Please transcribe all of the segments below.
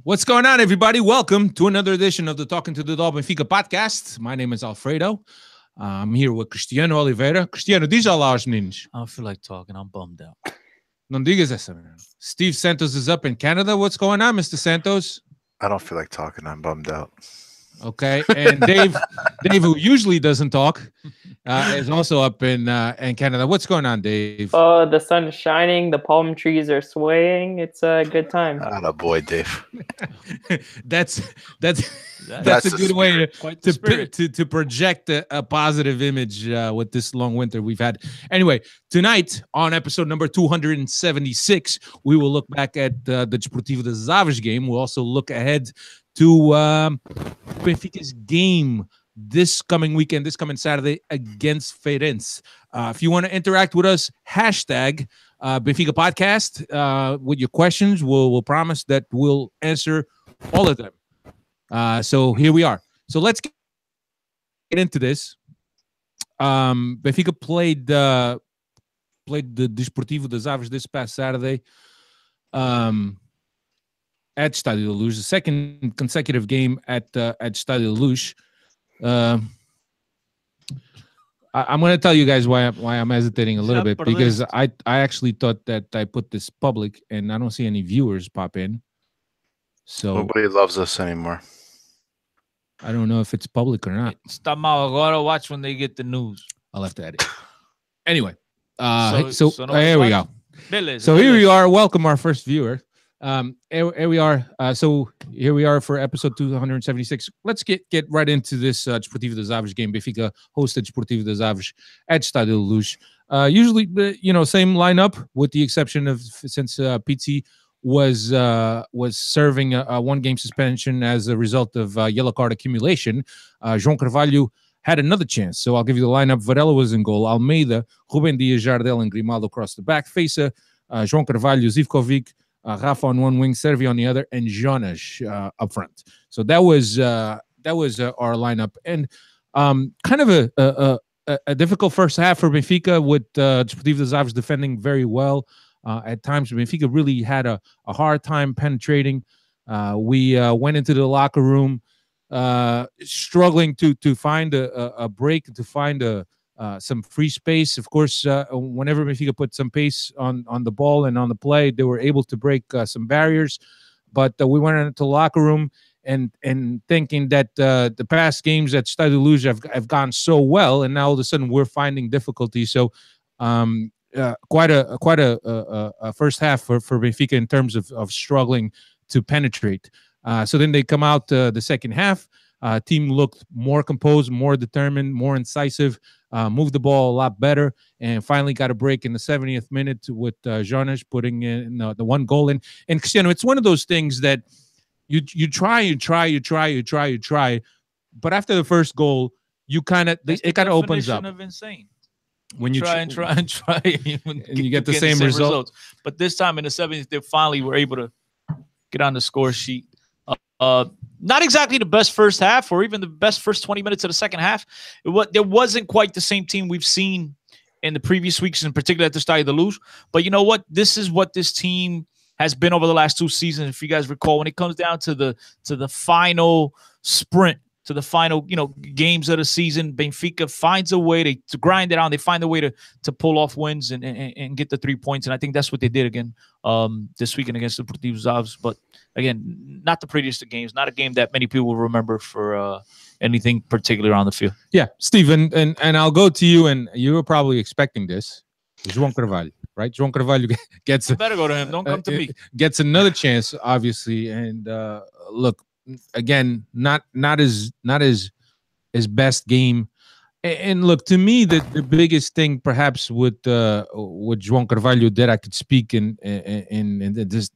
What's going on, everybody? Welcome to another edition of the Talking to the Dog Benfica podcast. My name is Alfredo. I'm here with Cristiano Oliveira. Cristiano, diz olá aos meninos. I don't feel like talking. I'm bummed out. Não digas essa, man. Steve Santos is up in Canada. What's going on, Mr. Santos? I don't feel like talking. I'm bummed out. Okay, and Dave, who usually doesn't talk, is also up in Canada. What's going on, Dave? Oh, the sun is shining. The palm trees are swaying. It's a good time. Not a boy, Dave. That's a good way to project a positive image with this long winter we've had. Anyway, tonight on episode number 276, we will look back at the Desportivo das Ave game. We'll also look ahead to Benfica's game this coming weekend, this coming Saturday against Feirense. If you want to interact with us, hashtag Benfica Podcast with your questions. We'll promise that we'll answer all of them. So here we are. So let's get into this. Benfica played the Desportivo das Ave this past Saturday. At Estádio da Luz, the second consecutive game at Estádio da Luz. I'm going to tell you guys why I'm hesitating a little bit, because I actually thought that I put this public and I don't see any viewers pop in. So nobody loves us anymore. I don't know if it's public or not. Stop mal agora. Watch when they get the news. I'll have to edit. Anyway, no here we go. So here we are. Welcome our first viewer. Here we are. So here we are for episode 276. Let's get right into this Desportivo das Aves game. Benfica hosted Desportivo das Aves at Estádio da Luz. Usually, same lineup with the exception of since Pizzi was serving a one-game suspension as a result of yellow card accumulation. Joao Carvalho had another chance. So I'll give you the lineup. Varela was in goal. Almeida, Ruben Dias, Jardel, and Grimaldo across the back. Feirense, Joao Carvalho, Zivkovic, Rafa on one wing, Servi on the other, and Jonas up front. So that was our lineup, and kind of a difficult first half for Benfica with Desportivo das Aves defending very well. At times, Benfica really had a hard time penetrating. We went into the locker room struggling to find a break, to find some free space. Of course, whenever Benfica put some pace on the ball and on the play, they were able to break some barriers. But we went into the locker room and thinking that the past games at Estádio da Luz have gone so well, and now all of a sudden we're finding difficulty. So quite a first half for Benfica in terms of struggling to penetrate. So then they come out the second half. Team looked more composed, more determined, more incisive, moved the ball a lot better, and finally got a break in the 70th minute with Jonas putting in the one goal. And Cristiano, it's one of those things that you try, but after the first goal, you kind of it kind of opens up. Of insane. When you try and you get the same results. But this time in the 70th, they finally were able to get on the score sheet. Not exactly the best first half or even the best first 20 minutes of the second half. There wasn't quite the same team we've seen in the previous weeks, in particular at the Estádio da Luz. But you know what? This is what this team has been over the last two seasons. If you guys recall, when it comes down to the final sprint, to the final, games of the season, Benfica finds a way to grind it out. They find a way to pull off wins and get the 3 points. And I think that's what they did again this weekend against the Desportivo das Aves. But again, not the prettiest of games, not a game that many people will remember for anything particular on the field. Yeah, Stephen, and I'll go to you, and you were probably expecting this. Joao Carvalho, right? Joao Carvalho gets better go to him. Don't come to me. Gets another chance, obviously, and look. Again, not his best game, and look, to me the biggest thing perhaps with Joao Carvalho that I could speak in this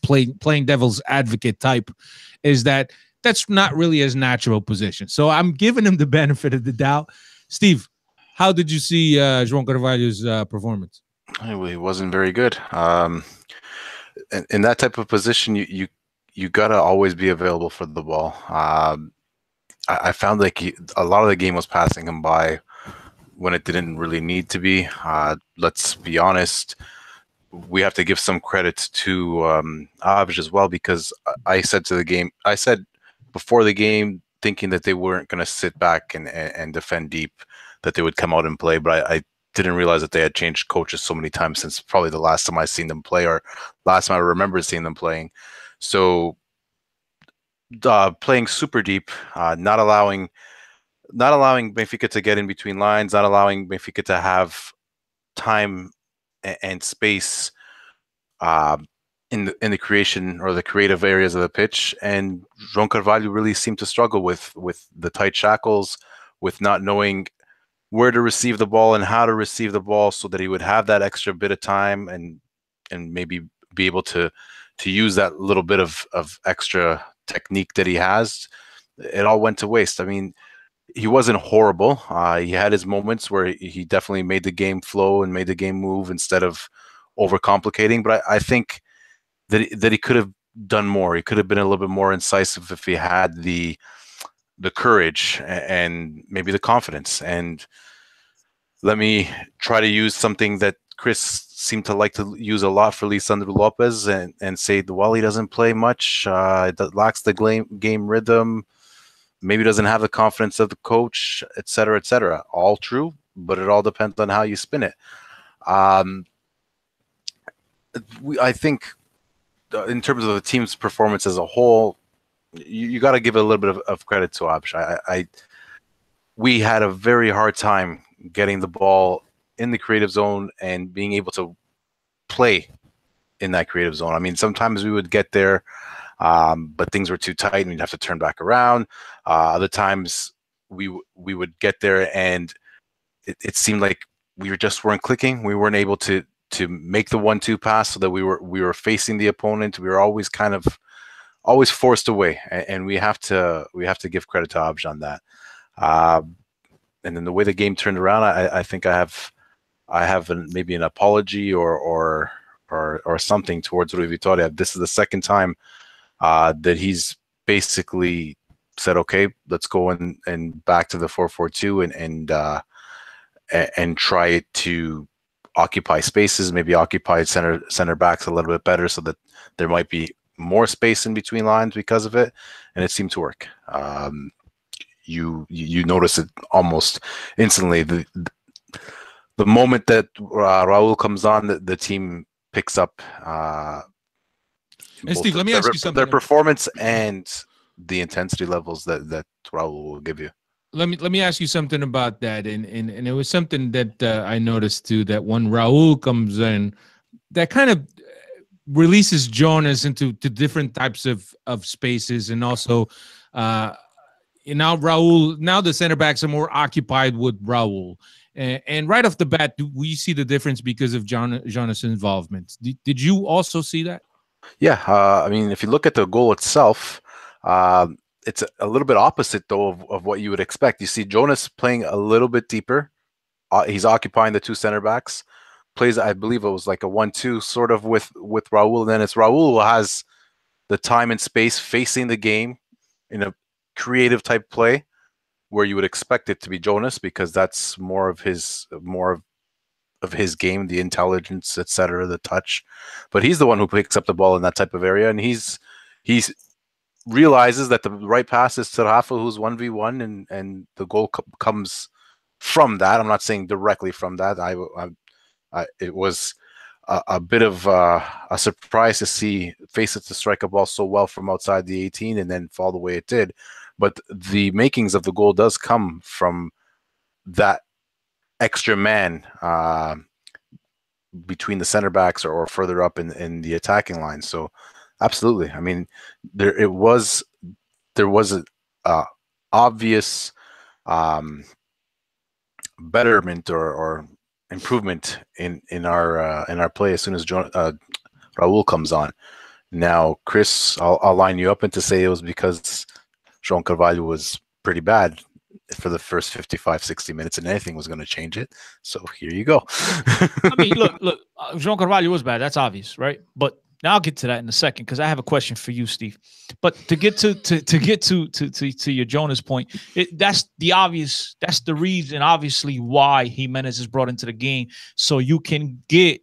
playing devil's advocate type is that's not really his natural position. So I'm giving him the benefit of the doubt. Steve, how did you see Joao Carvalho's performance? He wasn't very good. In that type of position, you gotta always be available for the ball. I found like a lot of the game was passing him by when it didn't really need to be. Let's be honest, we have to give some credit to Aves as well, because I said before the game, thinking that they weren't going to sit back and defend deep, that they would come out and play. But I didn't realize that they had changed coaches so many times since probably the last time I seen them play, or last time I remember seeing them playing. So playing super deep, not allowing Benfica to get in between lines, not allowing Benfica to have time and space in the creation or the creative areas of the pitch. And Joao Carvalho really seemed to struggle with the tight shackles, with not knowing where to receive the ball and how to receive the ball, so that he would have that extra bit of time and maybe be able to use that little bit of extra technique that he has. It all went to waste. I mean, he wasn't horrible. He had his moments where he definitely made the game flow and made the game move instead of overcomplicating. But I think that he could have done more. He could have been a little bit more incisive if he had the courage and maybe the confidence. And let me try to use something that Chris seemed to like to use a lot for Lisandro Lopez, and say, well, he doesn't play much, lacks the game rhythm, maybe doesn't have the confidence of the coach, etc., etc. All true, but it all depends on how you spin it. I think in terms of the team's performance as a whole, you got to give a little bit of credit to Absh. We had a very hard time getting the ball in the creative zone and being able to play in that creative zone. I mean, sometimes we would get there, but things were too tight and we'd have to turn back around. Other times we would get there and it seemed like we weren't clicking. We weren't able to make the 1-2 pass, so that we were facing the opponent. We were always always forced away, and we have to give credit to Abj on that. And then the way the game turned around, I think I have maybe an apology or something towards Rui Vitória. This is the second time that he's basically said, okay, let's go and back to the 4-4-2 and try to occupy spaces, maybe occupy center backs a little bit better, so that there might be more space in between lines because of it, and it seemed to work. You notice it almost instantly. The moment that Raul comes on, the team picks up. And Steve, let me ask you something. Their performance and the intensity levels that Raul will give you. Let me ask you something about that, and it was something that I noticed too, that when Raul comes in, that kind of releases Jonas into different types of spaces, and also now the center backs are more occupied with Raul, and right off the bat, we see the difference because of Jonas' involvement. Did you also see that? Yeah, I mean, if you look at the goal itself, it's a little bit opposite, though, of what you would expect. You see Jonas playing a little bit deeper. He's occupying the two center backs. Plays, I believe it was like a 1-2 sort of with Raul. And then it's Raul who has the time and space facing the game in a creative type play, where you would expect it to be Jonas, because that's more of his game, the intelligence, etc., the touch. But he's the one who picks up the ball in that type of area, and he's realizes that the right pass is to Rafa, who's 1v1, and the goal comes from that. I'm not saying directly from that. It was a bit of a surprise to see Feirense to strike a ball so well from outside the 18 and then fall the way it did. But the makings of the goal does come from that extra man between the center backs or further up in the attacking line. So absolutely. I mean, there was a obvious betterment or improvement in our play as soon as Raul comes on. Now, Chris, I'll line you up and to say it was because Joao Carvalho was pretty bad for the first 55-60 minutes, and anything was going to change it. So here you go. I mean, look, Joao Carvalho was bad. That's obvious, right? But now I'll get to that in a second, because I have a question for you, Steve. But to get to your Jonas point, that's the reason, obviously, why Jimenez is brought into the game, so you can get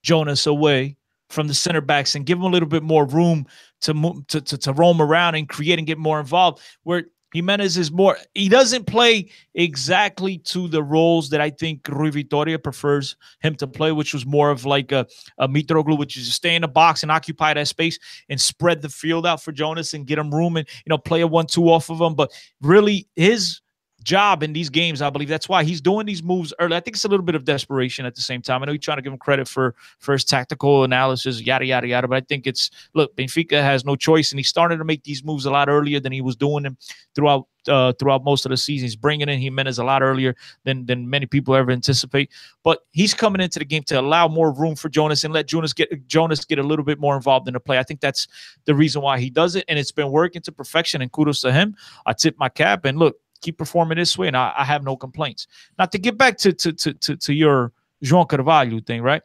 Jonas away from the center backs and give him a little bit more room to move, to roam around and create and get more involved. Where Jimenez is more, he doesn't play exactly to the roles that I think Rui Vitoria prefers him to play, which was more of like a Mitroglou, which is just stay in the box and occupy that space and spread the field out for Jonas and get him room and, play a 1-2 off of him. But really his job in these games, I believe that's why he's doing these moves early. I think it's a little bit of desperation at the same time. I know you're trying to give him credit for his tactical analysis, yada, yada, yada. But I think look, Benfica has no choice, and he started to make these moves a lot earlier than he was doing them throughout most of the season. He's bringing in Jimenez a lot earlier than many people ever anticipate. But he's coming into the game to allow more room for Jonas and let Jonas get a little bit more involved in the play. I think that's the reason why he does it, and it's been working to perfection, and kudos to him. I tip my cap, and look, keep performing this way, and I have no complaints. Now, to get back to your Joao Carvalho thing, right?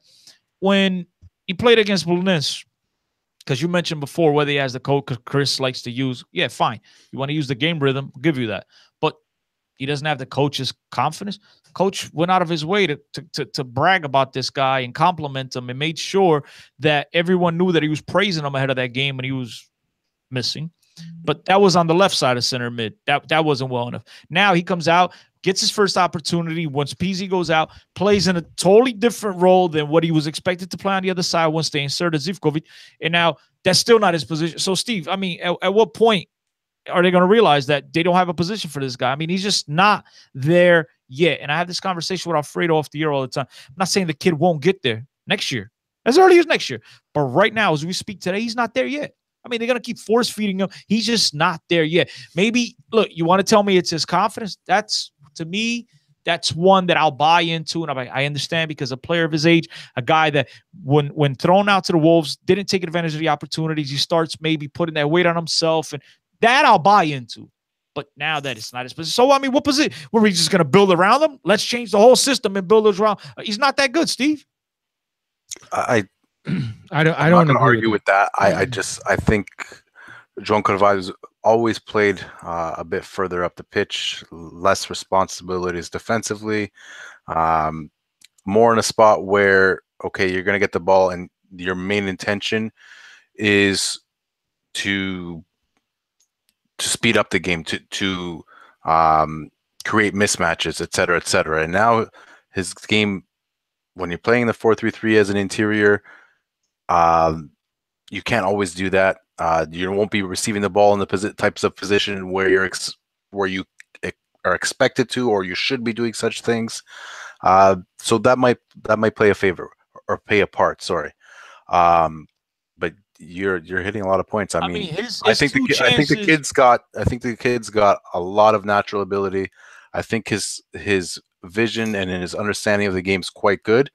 When he played against Belenenses, because you mentioned before whether he has the code Chris likes to use, yeah, fine. You want to use the game rhythm, I'll give you that. But he doesn't have the coach's confidence. Coach went out of his way to brag about this guy and compliment him and made sure that everyone knew that he was praising him ahead of that game when he was missing. But that was on the left side of center mid. That wasn't well enough. Now he comes out, gets his first opportunity. Once Pizzi goes out, plays in a totally different role than what he was expected to play on the other side once they inserted Zivkovic. And now that's still not his position. So, Steve, I mean, at what point are they going to realize that they don't have a position for this guy? I mean, he's just not there yet. And I have this conversation with Alfredo off the air all the time. I'm not saying the kid won't get there next year, as early as next year. But right now, as we speak today, he's not there yet. I mean, they're going to keep force feeding him. He's just not there yet. Maybe, look, you want to tell me it's his confidence? To me, that's one that I'll buy into. And I understand, because a player of his age, a guy that when thrown out to the Wolves, didn't take advantage of the opportunities. He starts maybe putting that weight on himself, and that I'll buy into. But now that it's not his position. So, I mean, what position? Were we just going to build around him? Let's change the whole system and build around. He's not that good, Steve. I don't want to argue with that. I think Joao Carvalho's always played a bit further up the pitch, less responsibilities defensively, more in a spot where, okay, you're going to get the ball and your main intention is to speed up the game, to create mismatches, et cetera, et cetera. And now his game, when you're playing the 4-3-3 as an interior, you can't always do that. You won't be receiving the ball in the types of position where you are expected to, or you should be doing such things. So that might play a favor or play a part. Sorry, but you're hitting a lot of points. I mean I think the kid's got a lot of natural ability. I think his vision and his understanding of the game is quite good.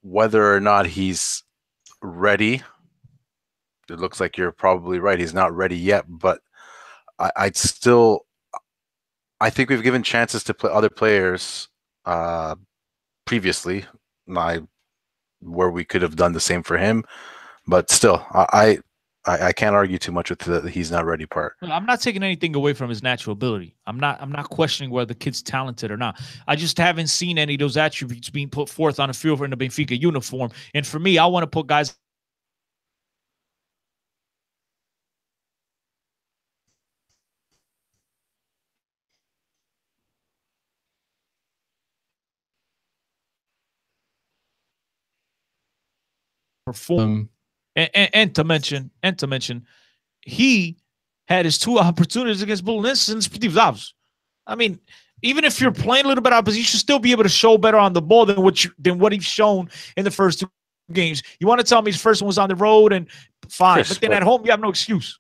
Whether or not he's ready, it looks like you're probably right. He's not ready yet, but I think we've given chances to other players previously, where we could have done the same for him. But still, I can't argue too much with the he's not ready part. Well, I'm not taking anything away from his natural ability. I'm not questioning whether the kid's talented or not. I just haven't seen any of those attributes being put forth on the field in the Benfica uniform. And for me, I want to put guys perform. And to mention, he had his 2 opportunities against Belenenses and Desportivo das Ave. I mean, even if you're playing a little bit opposite, you should still be able to show better on the ball than what he's shown in the first 2 games. You want to tell me his first one was on the road and fine, Chris, but then at home you have no excuse.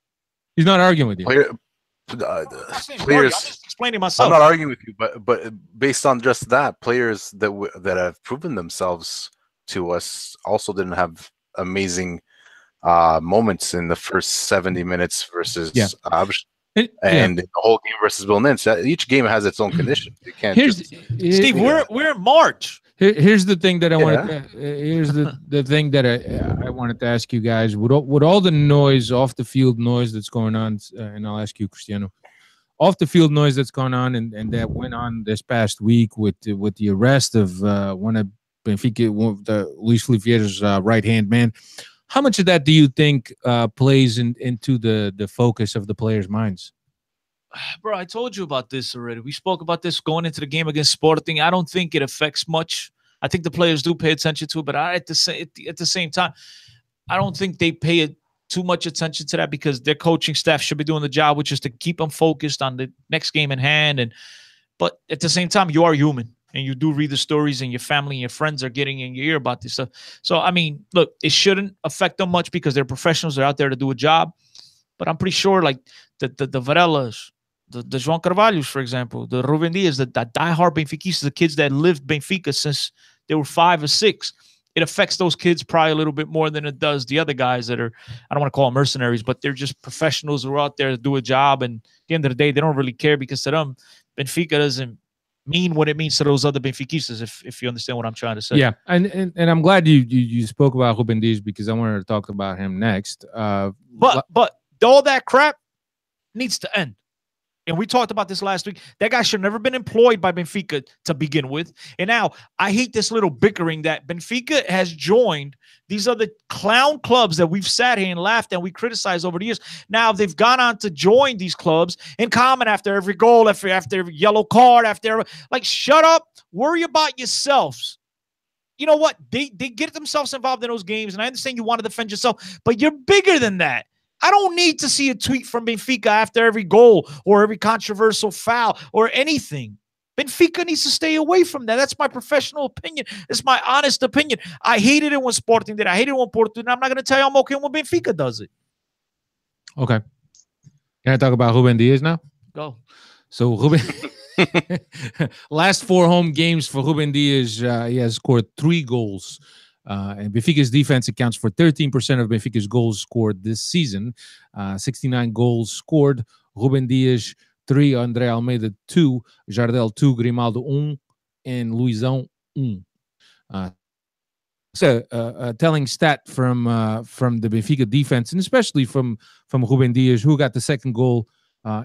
He's not arguing with you. Players, I'm just explaining myself. I'm not arguing with you, but based on just that, players that have proven themselves to us also didn't have amazing moments in the first 70 minutes versus Abs, and the whole game versus Belenenses. Each game has its own condition. You can't. Steve, we're in March. Here's the thing that I wanted. Here's the thing that I wanted to ask you guys. With all the noise, off the field noise that's going on, and I'll ask you, Cristiano, off the field noise that's going on, and that went on this past week with the arrest of one of Benfica, Luis Felipe Vieira's right-hand man. How much of that do you think plays into the focus of the players' minds? Bro, I told you about this already. We spoke about this going into the game against Sporting. I don't think it affects much. I think the players do pay attention to it, but at the same time, I don't think they pay too much attention to that because their coaching staff should be doing the job, which is to keep them focused on the next game in hand. But at the same time, you are human, and you do read the stories, and your family and your friends are getting in your ear about this stuff. So, I mean, look, it shouldn't affect them much because they're professionals. They're out there to do a job. But I'm pretty sure, like, the Varellas, the Joao Carvalhos, for example, the Ruben Dias, the diehard Benfiquistas, the kids that lived Benfica since they were 5 or 6, it affects those kids probably a little bit more than it does the other guys that are, I don't want to call them mercenaries, but they're just professionals who are out there to do a job. And at the end of the day, they don't really care because to them, Benfica doesn't mean what it means to those other Benfiquistas, if you understand what I'm trying to say. Yeah, and I'm glad you spoke about Ruben Dias because I wanted to talk about him next. But all that crap needs to end. And we talked about this last week. That guy should have never been employed by Benfica to begin with. And now I hate this little bickering that Benfica has joined these other clown clubs that we've sat here and laughed and we criticized over the years. Now they've gone on to join these clubs and comment after every goal, after every yellow card, like, shut up, worry about yourselves. You know what? They get themselves involved in those games, and I understand you want to defend yourself, but you're bigger than that. I don't need to see a tweet from Benfica after every goal or every controversial foul or anything. Benfica needs to stay away from that. That's my professional opinion. It's my honest opinion. I hated it when Sporting did. I hated it when Porto did. I'm not going to tell you I'm okay when Benfica does it. Okay. Can I talk about Ruben Dias now? Go. So Ruben, last 4 home games for Ruben Dias, he has scored 3 goals. And Benfica's defense accounts for 13% of Benfica's goals scored this season. 69 goals scored. Ruben Dias, 3. André Almeida, 2. Jardel, 2. Grimaldo, 1. And Luizão, 1. So a telling stat from the Benfica defense, and especially from Ruben Dias, who got the second goal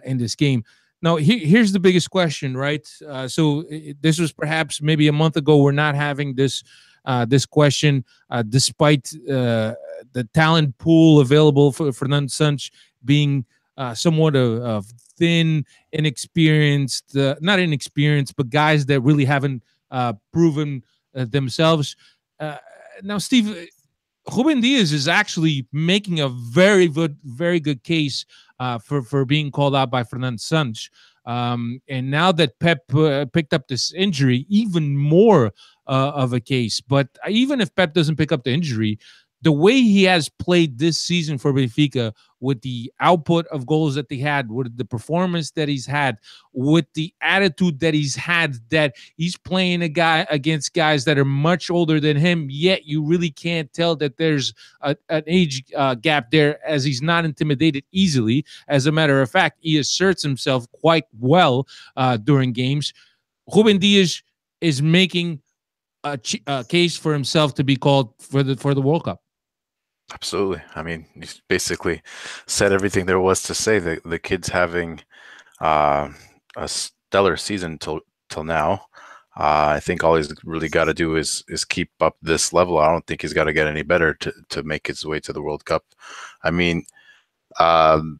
in this game. Now, here's the biggest question, right? So this was perhaps maybe a month ago. We're not having this question, despite the talent pool available for Fernando Santos being somewhat of thin, inexperienced, not inexperienced, but guys that really haven't proven themselves. Now, Steve, Ruben Dias is actually making a very good case for being called out by Fernando Santos. And now that Pep picked up this injury, even more of a case. But even if Pep doesn't pick up the injury, the way he has played this season for Benfica, with the output of goals that they had, with the performance that he's had, with the attitude that he's had, that he's playing a guy against guys that are much older than him, yet you really can't tell that there's an age gap there, as he's not intimidated easily. As a matter of fact, he asserts himself quite well during games. Ruben Dias is making a case for himself to be called for the World Cup. Absolutely. I mean, he's basically said everything there was to say. The kid's having a stellar season till now. I think all he's really got to do is keep up this level. I don't think he's got to get any better to make his way to the World Cup. I mean, the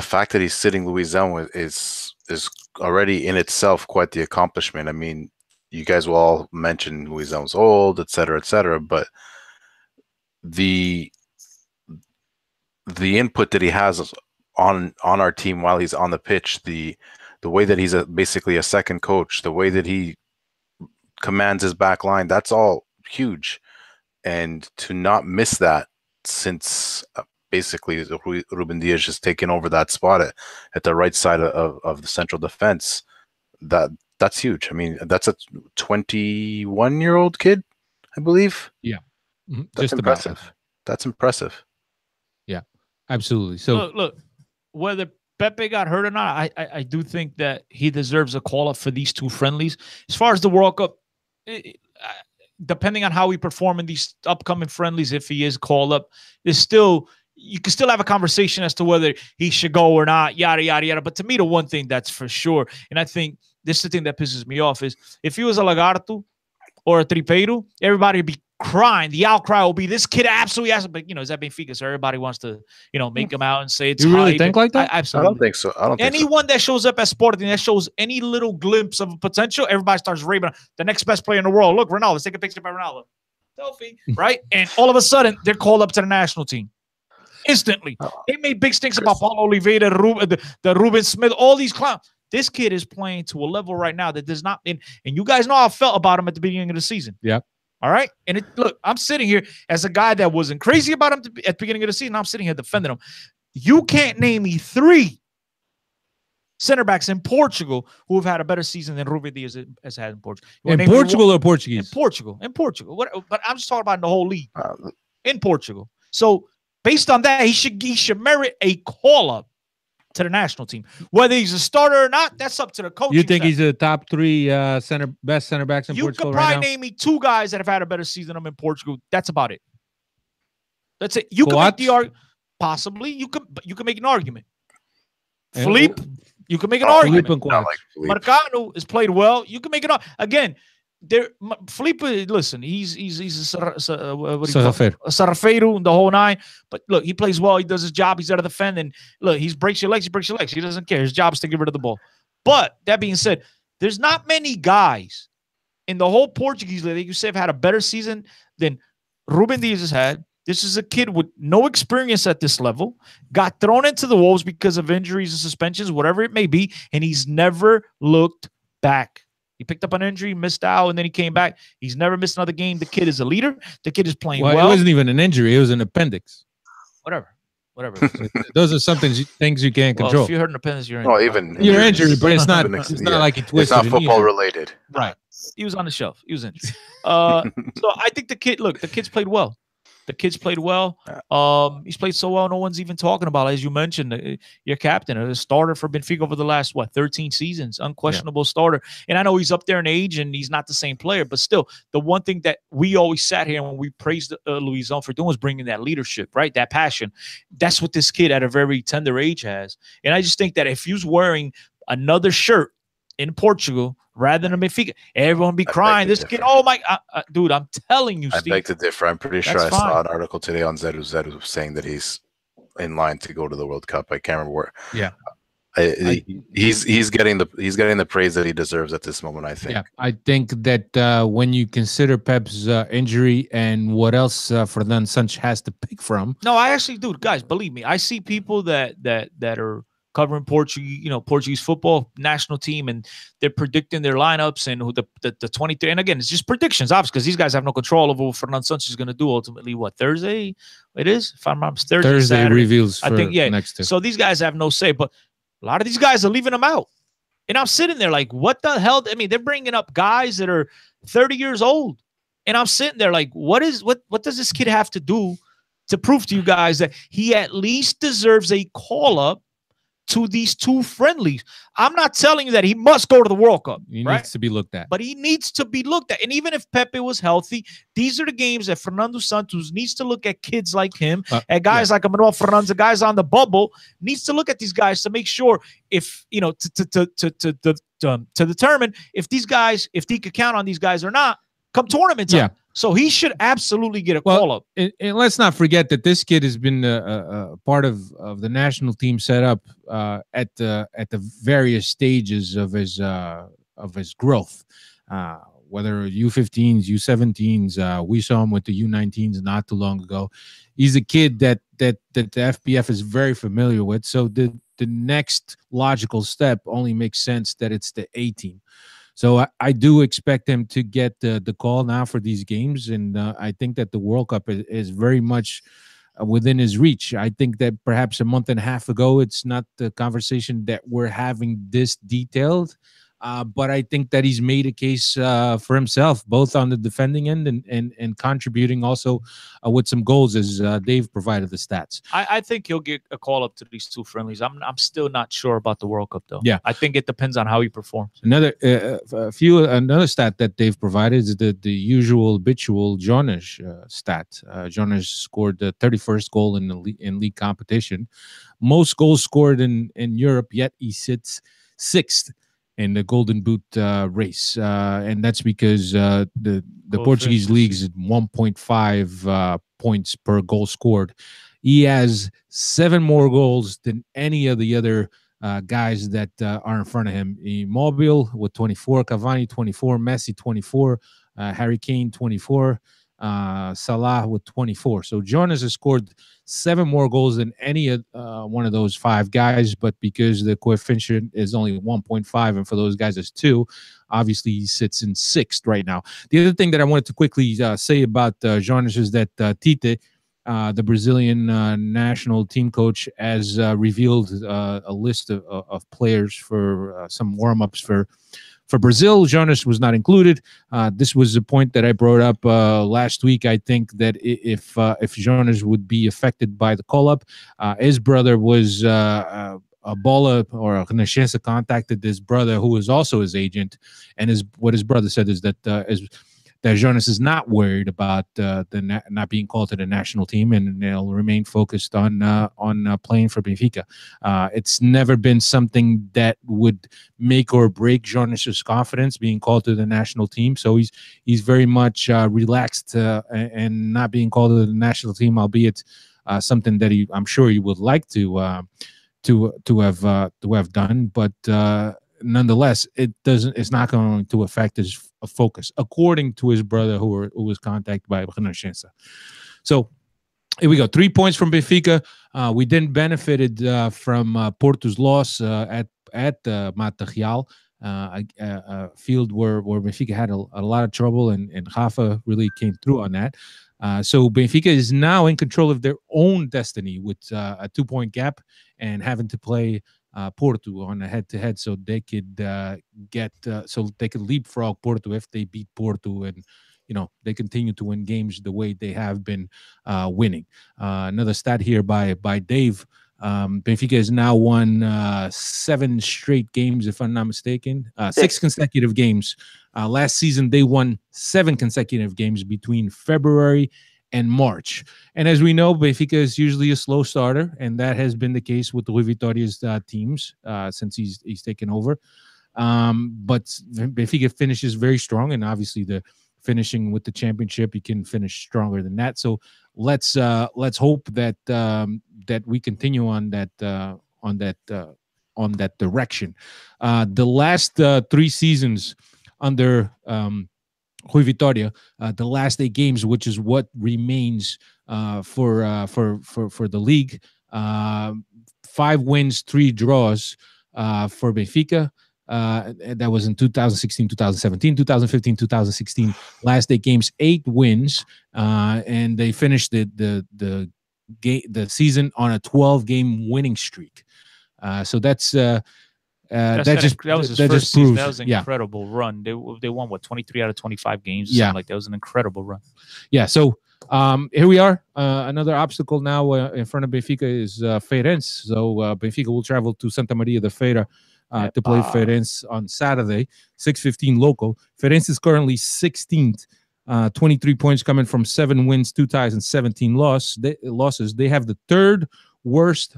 fact that he's sitting Luizão is already in itself quite the accomplishment. I mean, you guys will all mention Luizão's old, et cetera, but the input that he has on our team while he's on the pitch, the way that he's basically a second coach, the way that he commands his back line, that's all huge. And to not miss that since basically Ruben Dias has taken over that spot at the right side of the central defense, that's huge. I mean, that's a 21-year-old kid, I believe. Yeah. Mm-hmm. That's impressive. That's impressive. Yeah, absolutely. So look, whether Pepe got hurt or not, I do think that he deserves a call up for these 2 friendlies. As far as the World Cup, depending on how we perform in these upcoming friendlies, if he is called up, you can still have a conversation as to whether he should go or not, yada, yada, yada. But to me, the one thing that's for sure, and I think this is the thing that pisses me off, is if he was a Lagarto or a Tripeiro, everybody would be crying. The outcry will be, this kid absolutely has, but is that Benfica? So everybody wants to, make him out and say it's. You really think like that? Absolutely. I don't think so. Anyone that shows up at Sporting that shows any little glimpse of potential, everybody starts raving. The next best player in the world. Look, Ronaldo. Let's take a picture by Ronaldo. Selfie, right? And all of a sudden, they're called up to the national team. Instantly. They made big stinks about Paulo Oliveira, the Ruben Smith, all these clowns. This kid is playing to a level right now that does not, and you guys know how I felt about him at the beginning of the season. Yeah. All right. And look, I'm sitting here as a guy that wasn't crazy about him at the beginning of the season. I'm sitting here defending him. You can't name me 3 center backs in Portugal who have had a better season than Ruben Dias has had in Portugal. In Portugal or Portuguese? In Portugal. But I'm just talking about the whole league. In Portugal. So based on that, he should merit a call-up to the national team. Whether he's a starter or not, that's up to the coach. You think he's a top 3 best center backs in Portugal right now? You could probably name me 2 guys that have had a better season than him in Portugal. That's about it. That's it. You can make the argument. Possibly. You can make an argument. Felipe, you can make an argument. Marcano has played well. You can make it again. Felipe, listen, he's a Sarrafeiro the whole 9. But look, he plays well. He does his job. He's there to defend. And look, he breaks your legs. He doesn't care. His job is to get rid of the ball. But that being said, there's not many guys in the whole Portuguese league that you say have had a better season than Ruben Dias has had. This is a kid with no experience at this level, got thrown into the wolves because of injuries and suspensions, whatever it may be, and he's never looked back. He picked up an injury, missed out, and then he came back. He's never missed another game. The kid is a leader. The kid is playing well. It wasn't even an injury. It was an appendix. Whatever. Those are things you can't control. If you hurt an appendix, you're injured. Even you're injured, but it's not like he twisted. It's not football related. Right. He was on the shelf. He was injured. So I think the kid's played well. The kids played well. He's played so well, no one's even talking about it. As you mentioned, your captain, a starter for Benfica over the last, 13 seasons, unquestionable starter. And I know he's up there in age and he's not the same player, but still, the one thing that we always sat here when we praised Luizão for doing was bringing that leadership, right? That passion. That's what this kid at a very tender age has. And I just think that if he was wearing another shirt in Portugal rather than Benfica, everyone be crying. This kid, oh my, dude, I'm telling you, Steve. I beg to differ. I'm pretty sure I saw an article today on Zeru saying that he's in line to go to the World Cup. I can't remember where. Yeah, he's getting the praise that he deserves at this moment. I think. Yeah, I think that when you consider Pep's injury and what else Fernando Santos has to pick from. No, I actually do, guys. Believe me, I see people that are covering Portuguese football national team, and they're predicting their lineups and who the 23. And again, it's just predictions, obviously, because these guys have no control over what Fernando Santos is going to do ultimately. What, Thursday? It is, if I'm not Thursday Saturday. Reveals. I think next year. So these guys have no say, but a lot of these guys are leaving them out. And I'm sitting there like, what the hell? I mean, they're bringing up guys that are 30 years old, and I'm sitting there like, what does this kid have to do to prove to you guys that he at least deserves a call up to these 2 friendlies? I'm not telling you that he must go to the World Cup. He needs to be looked at. But he needs to be looked at. And even if Pepe was healthy, these are the games that Fernando Santos needs to look at kids like him, at guys like Manuel Fernandes, guys on the bubble, needs to look at these guys to make sure if, to determine if these guys, if he could count on these guys or not, come tournament time. Yeah. So he should absolutely get a call up. And let's not forget that this kid has been a part of the national team setup at the various stages of his growth. Whether U15s, U17s, we saw him with the U19s not too long ago. He's a kid that the FPF is very familiar with. So the next logical step only makes sense that it's the A team. So I do expect him to get the call now for these games, and I think that the World Cup is very much within his reach. I think that perhaps a month and a half ago, it's not the conversation that we're having this detailed, but I think that he's made a case for himself, both on the defending end and contributing also with some goals, as Dave provided the stats. I think he'll get a call up to these 2 friendlies. I'm still not sure about the World Cup, though. Yeah, I think it depends on how he performs. Another stat that Dave provided is the usual habitual Jonas stat. Jonas scored the 31st goal in league competition, most goals scored in Europe. Yet he sits 6th in the Golden Boot race, and that's because the Portuguese league is 1.5 points per goal scored. He has 7 more goals than any of the other guys that are in front of him. Immobile with 24, Cavani 24, Messi 24, Harry Kane 24, Salah with 24. So Jonas has scored 7 more goals than any one of those 5 guys, but because the coefficient is only 1.5 and for those guys it's 2, obviously he sits in 6th right now. The other thing that I wanted to quickly say about Jonas is that Tite, the Brazilian national team coach, has revealed a list of players for some warm-ups for Brazil. Jonas was not included. This was a point that I brought up last week. I think that if Jonas would be affected by the call-up, his brother was a Bola or Renascença contacted his brother, who is also his agent, and what his brother said is that that Jonas is not worried about not being called to the national team, and they'll remain focused on playing for Benfica. It's never been something that would make or break Jonas's confidence being called to the national team. So he's very much relaxed and not being called to the national team, albeit something that I'm sure he would like to have done, but. Nonetheless, it's not going to affect his focus, according to his brother, who was contacted by Renascença. So here we go. 3 points from Benfica. We then benefited from Porto's loss at Mata Real, a field where Benfica had a lot of trouble, and Rafa really came through on that. So Benfica is now in control of their own destiny with a 2-point gap and having to play Porto on a head-to-head, so they could leapfrog Porto if they beat Porto, and they continue to win games the way they have been winning. Another stat here by Dave. Benfica has now won 7 straight games, if I'm not mistaken. 6 consecutive games. Last season, they won 7 consecutive games between February and March. And as we know, Benfica is usually a slow starter, and that has been the case with Rui Vitória's teams since he's taken over. But Benfica finishes very strong, and obviously the finishing with the championship, you can finish stronger than that. So let's hope that that we continue on that direction. The last 3 seasons under Rui Vitória, the last 8 games, which is what remains for the league. 5 wins, 3 draws for Benfica. That was in 2016, 2017, 2015, 2016. Last 8 games, 8 wins, and they finished the season on a 12-game winning streak. So that's. That was his first season. That was an incredible run. They won 23 out of 25 games. Something like that. It was an incredible run. Yeah. So here we are. Another obstacle now in front of Benfica is Feirense. So Benfica will travel to Santa Maria da Feira to play Feirense on Saturday, 6:15 local. Feirense is currently 16th. 23 points coming from 7 wins, 2 ties, and 17 losses. They have the 3rd worst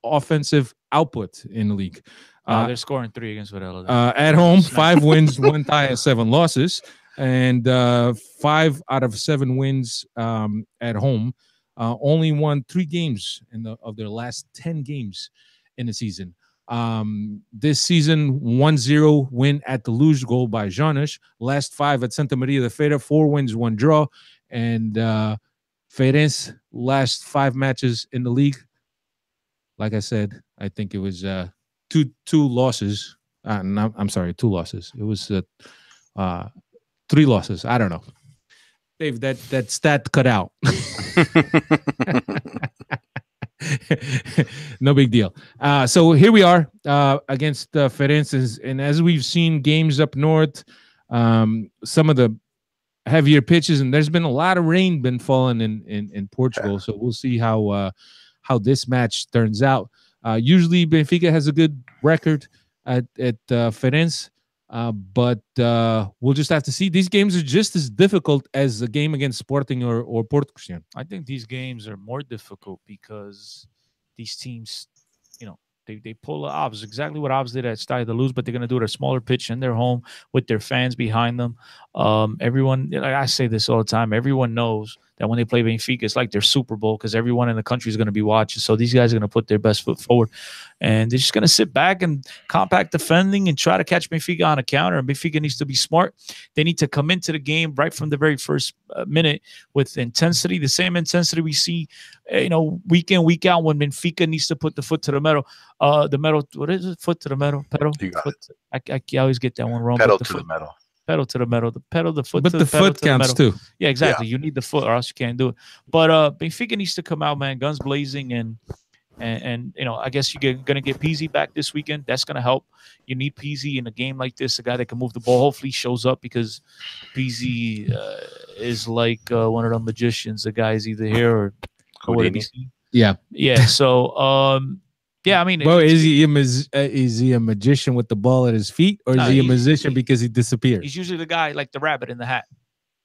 offensive output in the league. They're scoring 3 against Varela. At home, 5 wins, 1 tie, and 7 losses, and 5 out of 7 wins at home. Only won 3 games of their last 10 games in the season. This season, 1-0 win at the Luz goal by Jonas. Last 5 at Santa Maria da Feira, 4 wins, 1 draw, and Feirense last 5 matches in the league. Like I said, I think it was two losses. No, I'm sorry, 2 losses. It was 3 losses. I don't know. Dave, that stat cut out. No big deal. So here we are against Feirense, and as we've seen games up north, some of the heavier pitches, and there's been a lot of rain been falling in Portugal. So we'll see how this match turns out. Usually Benfica has a good record at Feirense, but we'll just have to see. These games are just as difficult as a game against Sporting or Porto. I think these games are more difficult because these teams, They pull Obs, exactly what Obs did at Stade de Luz, but they're going to do it at a smaller pitch in their home with their fans behind them. Everyone, like I say this all the time, everyone knows that when they play Benfica, it's like their Super Bowl because everyone in the country is going to be watching. So these guys are going to put their best foot forward, and they're just going to sit back and compact defending and try to catch Benfica on a counter. And Benfica needs to be smart. They need to come into the game right from the very first minute with intensity, the same intensity we see, week in, week out when Benfica needs to put the foot to the metal. What is it? Foot to the metal? Pedal? I always get that one wrong. Pedal to the metal. Pedal to the metal, the pedal, the foot. But to the pedal foot to counts the too. Yeah, exactly. Yeah. You need the foot, or else you can't do it. But Benfica needs to come out, man, guns blazing, and I guess you're gonna get Pizzi back this weekend. That's gonna help. You need Pizzi in a game like this, a guy that can move the ball. Hopefully, shows up because Pizzi is like one of the magicians. The guy is either here or what did he see? Yeah. So yeah, I mean, well, is he a magician with the ball at his feet, or is he a magician because he disappears? He's usually the guy like the rabbit in the hat.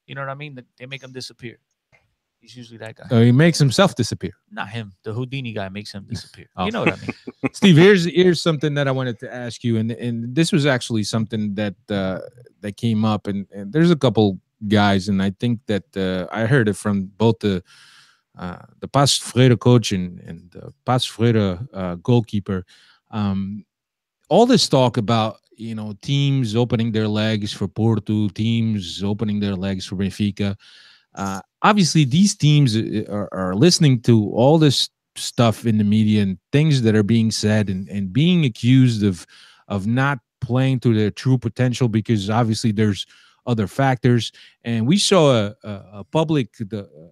You know what I mean? They make him disappear. He's usually that guy. Oh, he makes himself disappear. Not him. The Houdini guy makes him disappear. Oh. You know what I mean? Steve, here's something that I wanted to ask you, and this was actually something that that came up, and there's a couple guys, and I think that I heard it from both the Paços Ferreira coach and the Paços Ferreira goalkeeper. All this talk about teams opening their legs for Porto, teams opening their legs for Benfica. Obviously, these teams are listening to all this stuff in the media and things that are being said and being accused of not playing to their true potential because obviously there's other factors. And we saw a public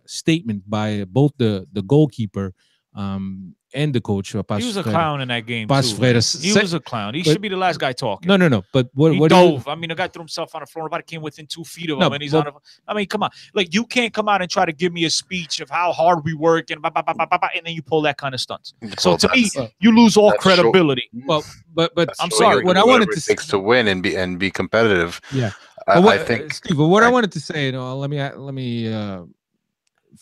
statement by both the goalkeeper and the coach. He was a clown in that game, too. He was a clown. He should be the last guy talking. No. But what dove. I mean, the guy threw himself on the floor. Nobody came within 2 feet of him, and he's on. I mean, come on. Like, you can't come out and try to give me a speech of how hard we work and and then you pull that kind of stunts. So to me, you lose all credibility. Well, but I'm sorry. What I wanted to takes to win and be competitive. Yeah. I think, Steve, what I wanted to say, let me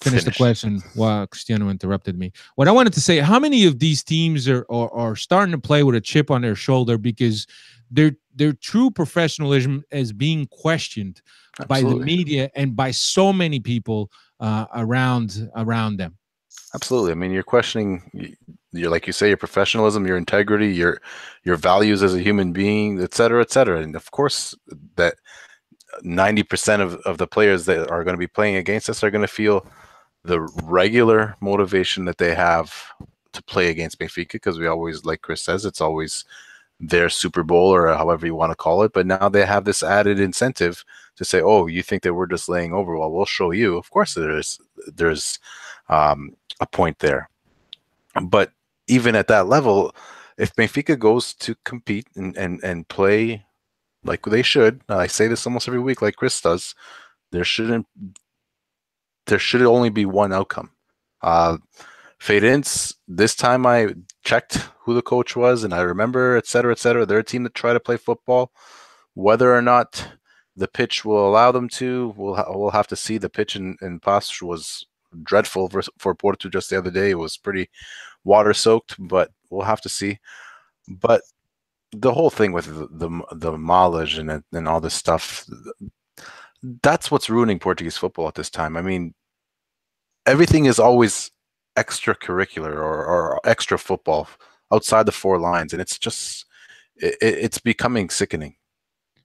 finish the question while Cristiano interrupted me. What I wanted to say, how many of these teams are starting to play with a chip on their shoulder because their true professionalism is being questioned by the media and by so many people around them? Absolutely. I mean, you're questioning, like you say, your professionalism, your integrity, your values as a human being, et cetera, et cetera. And of course, that 90% of the players that are going to be playing against us are going to feel the regular motivation that they have to play against Benfica, because we always, like Chris says, it's always their Super Bowl or however you want to call it. But now they have this added incentive to say, oh, you think that we're just laying over? Well, we'll show you. Of course there's a point there. But even at that level, if Benfica goes to compete and play like they should, I say this almost every week, like Chris does, there should only be one outcome. Feirense, this time I checked who the coach was, and I remember, et cetera, they're a team that try to play football. Whether or not the pitch will allow them to, we'll have to see. The pitch in Paços was dreadful for Porto just the other day. It was pretty water-soaked, but we'll have to see. But the whole thing with the mileage and all this stuff, that's what's ruining Portuguese football at this time. I mean, everything is always extracurricular or extra football outside the four lines, and it's just it's becoming sickening.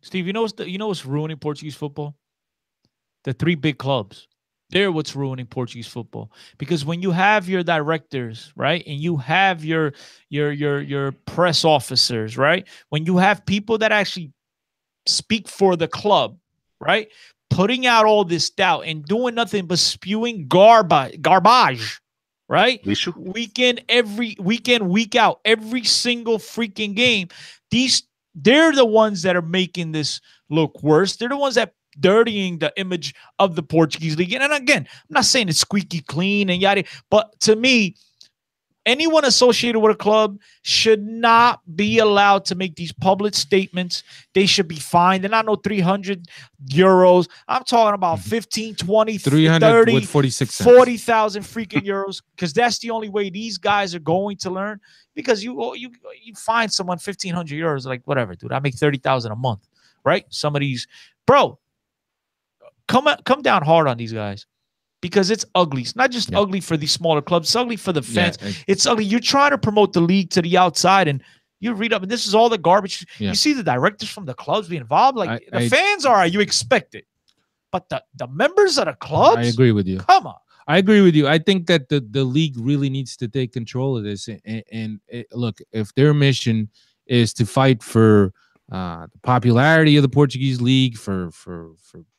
Steve, you know what's ruining Portuguese football? The 3 big clubs. They're what's ruining Portuguese football. Because when you have your directors, right, and you have your press officers, right, when you have people that actually speak for the club, right, putting out all this doubt and doing nothing but spewing garbage, right, week in, week out, every single freaking game, they're the ones that are making this look worse. They're the ones that dirtying the image of the Portuguese league. And again, I'm not saying it's squeaky clean and yada, but to me, Anyone associated with a club should not be allowed to make these public statements. They should be fined. They're not no 300 euros. I'm talking about 15, 20, 30, with 46 cents. 40,000 freaking euros, because that's the only way these guys are going to learn. Because you find someone 1,500 euros, like, whatever, dude. I make 30,000 a month, right? Some of these, bro, come down hard on these guys. Because it's ugly. It's not just ugly for these smaller clubs. It's ugly for the fans. Yeah, it's ugly. You're trying to promote the league to the outside, and you read up, and this is all the garbage. Yeah. You see the directors from the clubs be involved. Like, the fans are, you expect it. But the members of the clubs? I agree with you. Come on. I agree with you. I think that the league really needs to take control of this. And look, if their mission is to fight for the popularity of the Portuguese league, for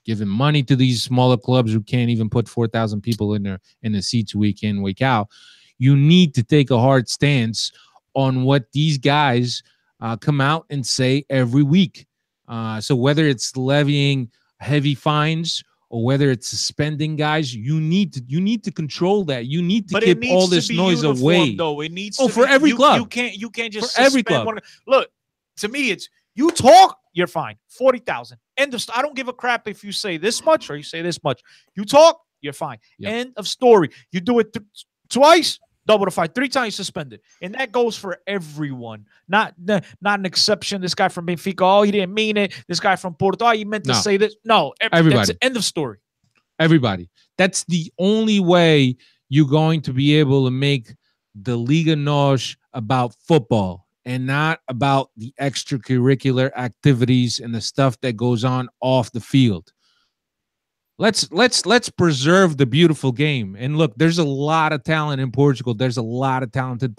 giving money to these smaller clubs who can't even put 4,000 people in the seats week in, week out, you need to take a hard stance on what these guys come out and say every week. So whether it's levying heavy fines or whether it's suspending guys, you need to control that. You need to keep all this noise away. Though it needs to for every club. You can't just for every club. Look, to me, it's you talk, you're fine. 40,000. End of. I don't give a crap if you say this much or you say this much. You talk, you're fine. Yep. End of story. You do it twice, double the fine. 3 times suspended, and that goes for everyone. Not an exception. This guy from Benfica, oh, he didn't mean it. This guy from Porto, oh, he meant to say this. No, everybody. End of story. Everybody. That's the only way you're going to be able to make the Liga NOS about football and not about the extracurricular activities and the stuff that goes on off the field. Let's preserve the beautiful game. And look, there's a lot of talent in Portugal. There's a lot of talented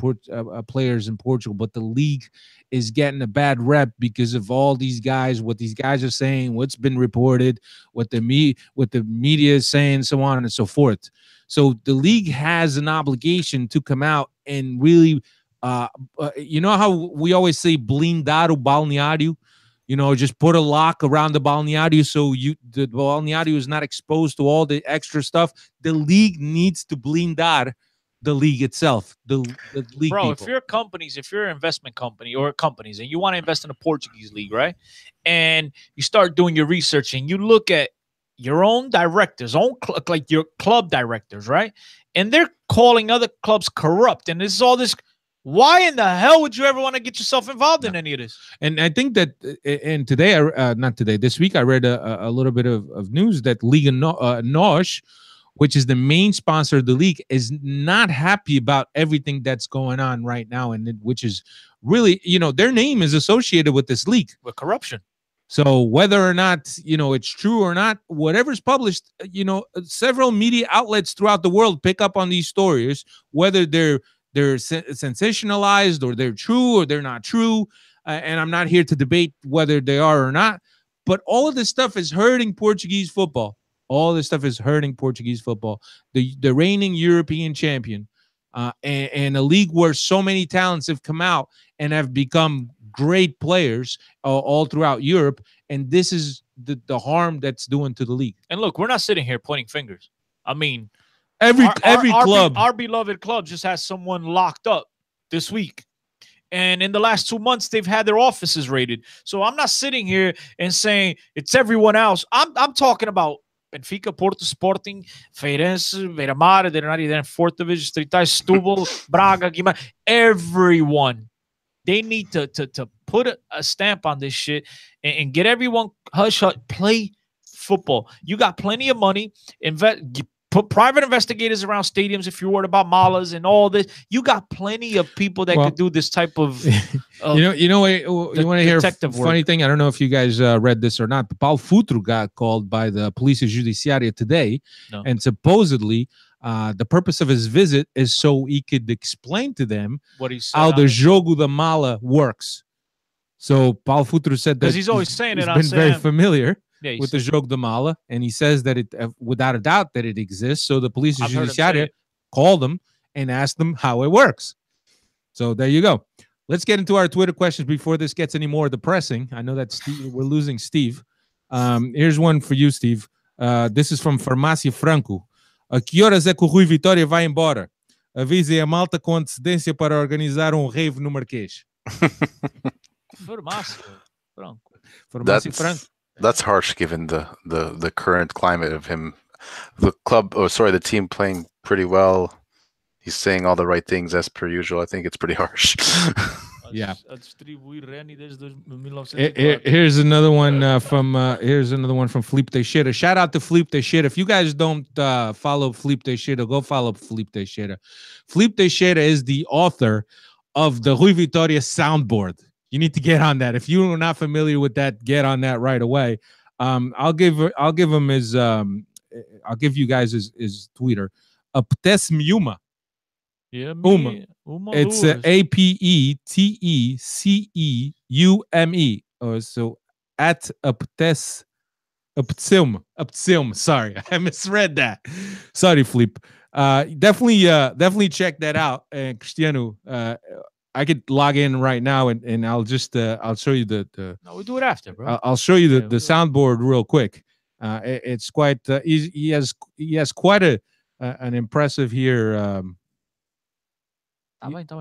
players in Portugal, but the league is getting a bad rep because of all these guys, what these guys are saying, what's been reported, what the media is saying, so on and so forth. So the league has an obligation to come out and really, you know how we always say blindar o balneário? You know, just put a lock around the balneário so the balneário is not exposed to all the extra stuff. The league needs to blindar the league itself. The league. Bro, people. If you're an investment company or companies and you want to invest in a Portuguese league, right? And you start doing your research and you look at your own directors, like your club directors, right? And they're calling other clubs corrupt. And this is all this. Why in the hell would you ever want to get yourself involved in any of this? And I think that, and today, not today, this week, I read a little bit of news that Liga NOS, which is the main sponsor of the league, is not happy about everything that's going on right now, and which is really, you know, their name is associated with this league. With corruption. So whether or not, you know, it's true or not, whatever's published, you know, several media outlets throughout the world pick up on these stories, whether they're sensationalized or they're true or they're not true. And I'm not here to debate whether they are or not. But all of this stuff is hurting Portuguese football. All this stuff is hurting Portuguese football. The reigning European champion and a league where so many talents have come out and have become great players all throughout Europe. And this is the harm that's doing to the league. And look, we're not sitting here pointing fingers. I mean, Every club, our beloved club just has someone locked up this week, and in the last 2 months they've had their offices raided. So I'm not sitting here and saying it's everyone else. I'm talking about Benfica, Porto, Sporting, Feirense, Beira-Mar. They're not even in 4th division. Setúbal, Braga, Guimarães. Everyone, they need to put a stamp on this shit and get everyone hush. Play football. You got plenty of money. Put private investigators around stadiums if you're worried about malas and all this. You got plenty of people that could do this type of you want to hear a funny thing? I don't know if you guys read this or not, but Paulo Futuro got called by the Polícia Judiciária today, and supposedly the purpose of his visit is so he could explain to them how the jogo da mala works. So Paulo Futuro said that he's always saying he's it. Been very familiar with the jogo da mala, and he says that it, without a doubt, that it exists. So the Polícia Judiciária called him and asked them how it works. So there you go. Let's get into our Twitter questions before this gets any more depressing. I know that we're losing Steve. Here's one for you, Steve. This is from Farmácia Franco. A que horas é que o Rui Vitória vai embora? Avisem a malta com antecedência para organizar rave no Marquês. Farmácia. Franco. Farmácia Franco. That's harsh given the current climate of him. The team playing pretty well. He's saying all the right things as per usual. I think it's pretty harsh. Yeah. Here's another one from Felipe Teixeira. Shout out to Felipe Teixeira. If you guys don't follow Felipe Teixeira, go follow Felipe Teixeira. Felipe Teixeira is the author of the Rui Vitória soundboard. You need to get on that. If you're not familiar with that, get on that right away. I'll give him his I'll give you guys his Twitter. Apetece-me uma. Yeah, it's APETECEUME. So at apetece-me. Sorry, I misread that. Sorry, Felipe. Definitely check that out. And Cristiano, I could log in right now and I'll just I'll show you the No, we'll do it after, bro. I'll show you the soundboard real quick. It's quite he has quite an impressive here.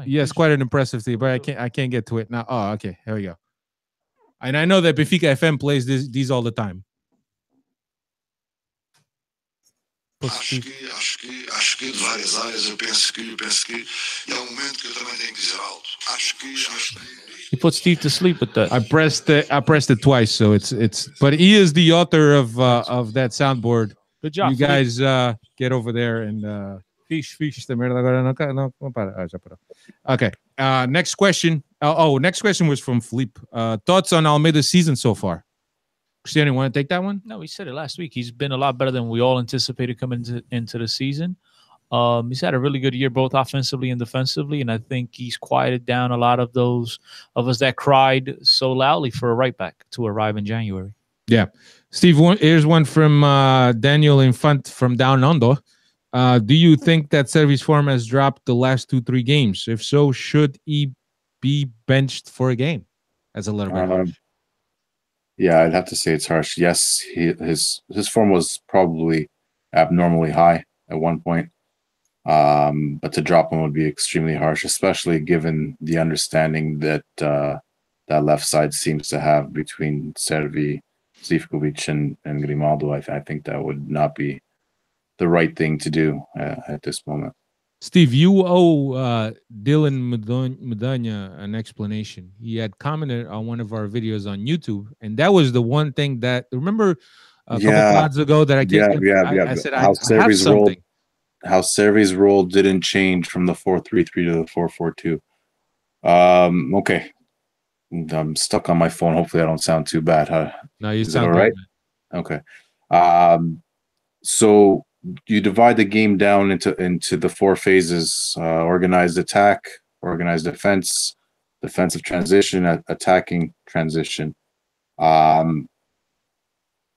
Yes, quite an impressive thing, but I can't get to it now. Oh, okay, here we go. And I know that Benfica FM plays these all the time. Acho que de várias áreas eu penso que é um momento que eu também tenho que dizer alto. Acho que He put Steve to sleep with that. I pressed it twice, so it's but he is the author of that soundboard. Good job. You guys get over there and fish. Okay. Next question. Next question was from Felipe. Thoughts on Almeida's season so far? Cristiano, you want to take that one? No, we said it last week. He's been a lot better than we all anticipated coming into the season. He's had a really good year, both offensively and defensively, and I think he's quieted down a lot of those of us that cried so loudly for a right back to arrive in January. Yeah. Steve, here's one from Daniel Infant from Down Under. Do you think that Servy's form has dropped the last 2-3 games? If so, should he be benched for a game? That's a little bit harsh. Yeah, I'd have to say it's harsh. Yes, his form was probably abnormally high at one point. But to drop him would be extremely harsh, especially given the understanding that that left side seems to have between Servi, Zivkovic, and Grimaldo. I think that would not be the right thing to do at this moment. Steve, you owe Dylan Medanya an explanation. He had commented on one of our videos on YouTube, and that was the one thing that, remember a couple pods ago that I said how Servy's role, how Servy's role didn't change from the 4-3-3 to the 4-4-2. Okay. I'm stuck on my phone. Hopefully I don't sound too bad. Huh? No, you sound all right. Okay. So you divide the game down into the 4 phases: organized attack, organized defense, defensive transition, attacking transition. In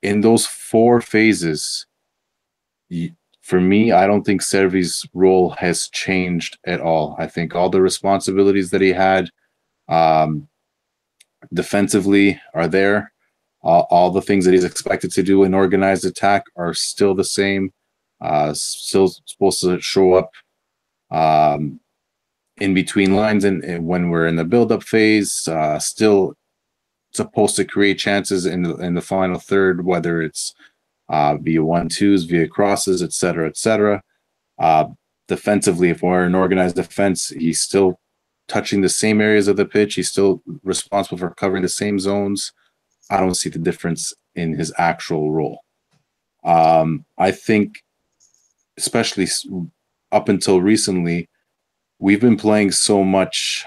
those 4 phases, for me, I don't think Servy's role has changed at all. I think all the responsibilities that he had defensively are there. All the things that he's expected to do in organized attack are still the same. Still supposed to show up in between lines and when we're in the build-up phase. Still supposed to create chances in the final third, whether it's via 1-2s, via crosses, etc., etc. Defensively, if we're in organized defense, he's still touching the same areas of the pitch. He's still responsible for covering the same zones. I don't see the difference in his actual role. I think, especially up until recently, we've been playing so much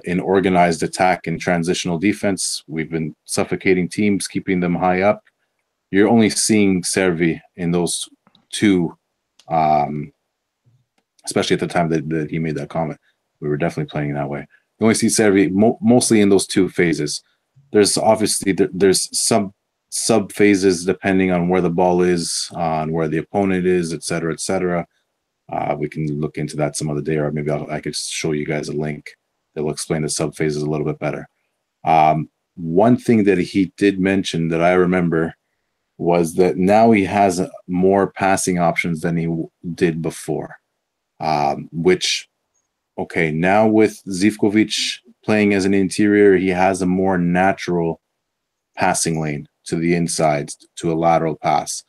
in organized attack and transitional defense. We've been suffocating teams, keeping them high up. You're only seeing Servi in those 2, especially at the time that he made that comment. We were definitely playing that way. You only see Servi mostly in those 2 phases. There's obviously there's some sub phases depending on where the ball is, on where the opponent is, etc., etc. We can look into that some other day, or maybe I could show you guys a link that will explain the sub phases a little bit better. One thing that he did mention that I remember was that now he has more passing options than he did before. which, okay, now with Zivkovic playing as an interior, he has a more natural passing lane to the inside, to a lateral pass.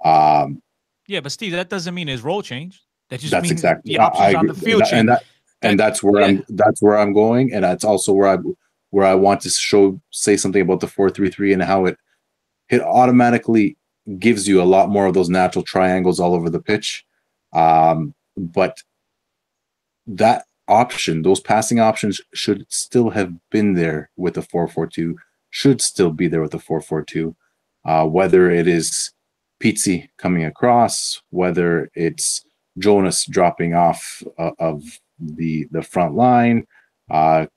Yeah, but Steve, that doesn't mean his role changed. That just That's means exactly, the options I on agree. the field change. And that's where I'm going, and that's also where I want to say something about the 4-3-3 and how it automatically gives you a lot more of those natural triangles all over the pitch. But that option, those passing options, should still have been there with the 4-4-2, should still be there with the 4-4-2. Whether it is Pizzi coming across, whether it's Jonas dropping off of the front line,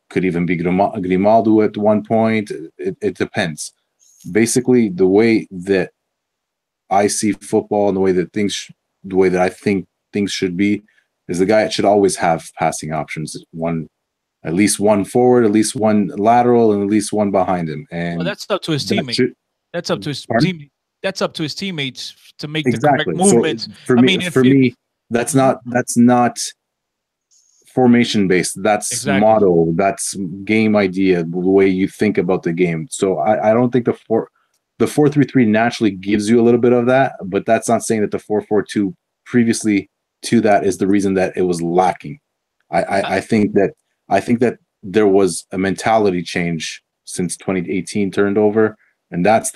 could even be Grimaldo at one point. It depends. Basically, the way that I see football and the way that I think things should be is the guy that should always have passing options. At least one forward, at least one lateral, and at least one behind him. And that's up to his teammate. That's up to his team. That's up to his teammates to make the correct movements. So for me, that's not formation based. That's model. That's game idea. The way you think about the game. So I don't think the 4-3-3 naturally gives you a little bit of that, but that's not saying that the 4-4-2 previously to that is the reason that it was lacking. I think that there was a mentality change since 2018 turned over, and that's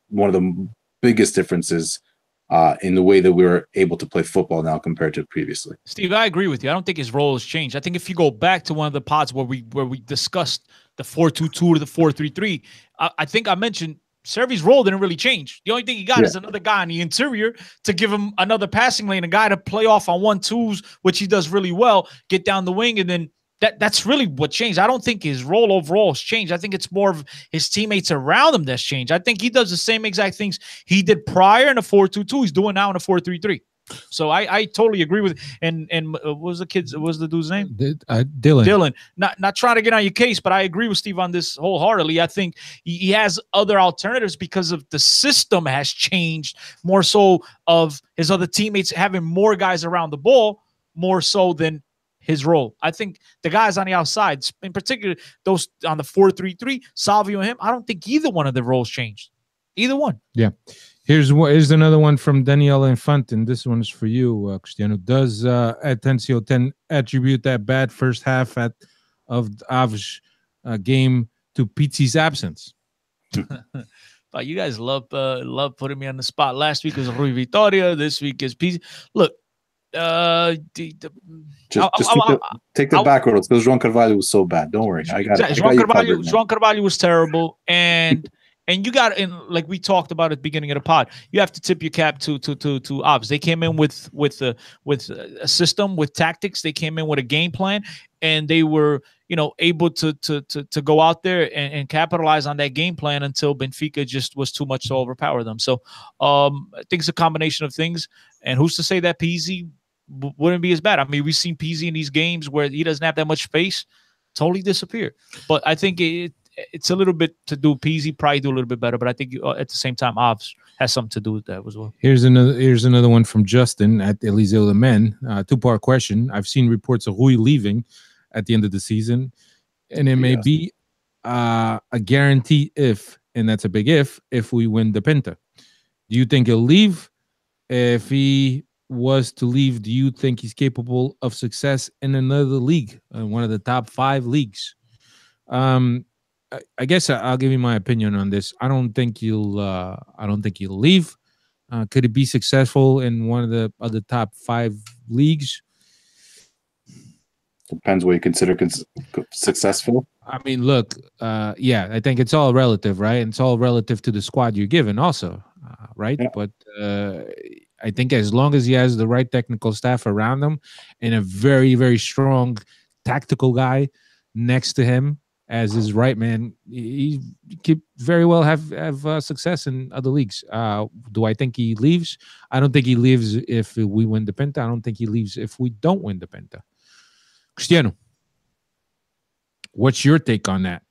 one of the biggest differences in the way that we were able to play football now compared to previously. Steve, I agree with you. I don't think his role has changed. I think if you go back to one of the pods where we discussed the 4-2-2 to the 4-3-3, I think I mentioned Servy's role didn't really change. The only thing he got is another guy in the interior to give him another passing lane, a guy to play off on 1-2s, which he does really well, get down the wing, and then that's really what changed. I don't think his role overall has changed. I think it's more of his teammates around him that's changed. I think he does the same exact things he did prior in a 4-2-2. He's doing now in a 4-3-3. So I totally agree with. And what was the dude's name? Dylan. Dylan. Not trying to get on your case, but I agree with Steve on this wholeheartedly. I think he has other alternatives because of the system has changed more so of his other teammates having more guys around the ball more so than his role. I think the guys on the outside, in particular, those on the 4-3-3, Salvio and him, I don't think either one of their roles changed. Either one. Yeah. Here's another one from Daniela Infante, and this one is for you, Cristiano. Does Atencio 10 attribute that bad first half of Aves game to Pizzi's absence? But you guys love putting me on the spot. Last week was Rui Vitoria. This week is Pizzi. Look, take the back roads because Joao Carvalho was so bad. Don't worry, Joao Carvalho was terrible, and you got, and like we talked about at the beginning of the pod, you have to tip your cap to Ops. They came in with a system, with tactics. They came in with a game plan, and they were able to go out there and capitalize on that game plan until Benfica just was too much to overpower them. So I think it's a combination of things. And who's to say that Pizzi wouldn't be as bad? I mean, we've seen Pizzi in these games where he doesn't have that much space, totally disappear. But I think it's a little bit to do. Pizzi probably do a little bit better, but I think at the same time, Avs has something to do with that as well. Here's another one from Justin at Eliseo Le Men. 2-part question. I've seen reports of Rui leaving at the end of the season, and it may be a guarantee and that's a big if we win the Penta. Do you think he'll leave? If he was to leave, do you think he's capable of success in another league, one of the top 5 leagues? I guess I'll give you my opinion on this. I don't think he'll leave. Could he be successful in one of the other top 5 leagues? Depends what you consider successful. I mean, look, I think it's all relative, right? And it's all relative to the squad you're given also, right? Yeah. But I think as long as he has the right technical staff around him and a very, very strong tactical guy next to him as his right man, he could very well have success in other leagues. Do I think he leaves? I don't think he leaves if we win the Penta. I don't think he leaves if we don't win the Penta. Cristiano, what's your take on that?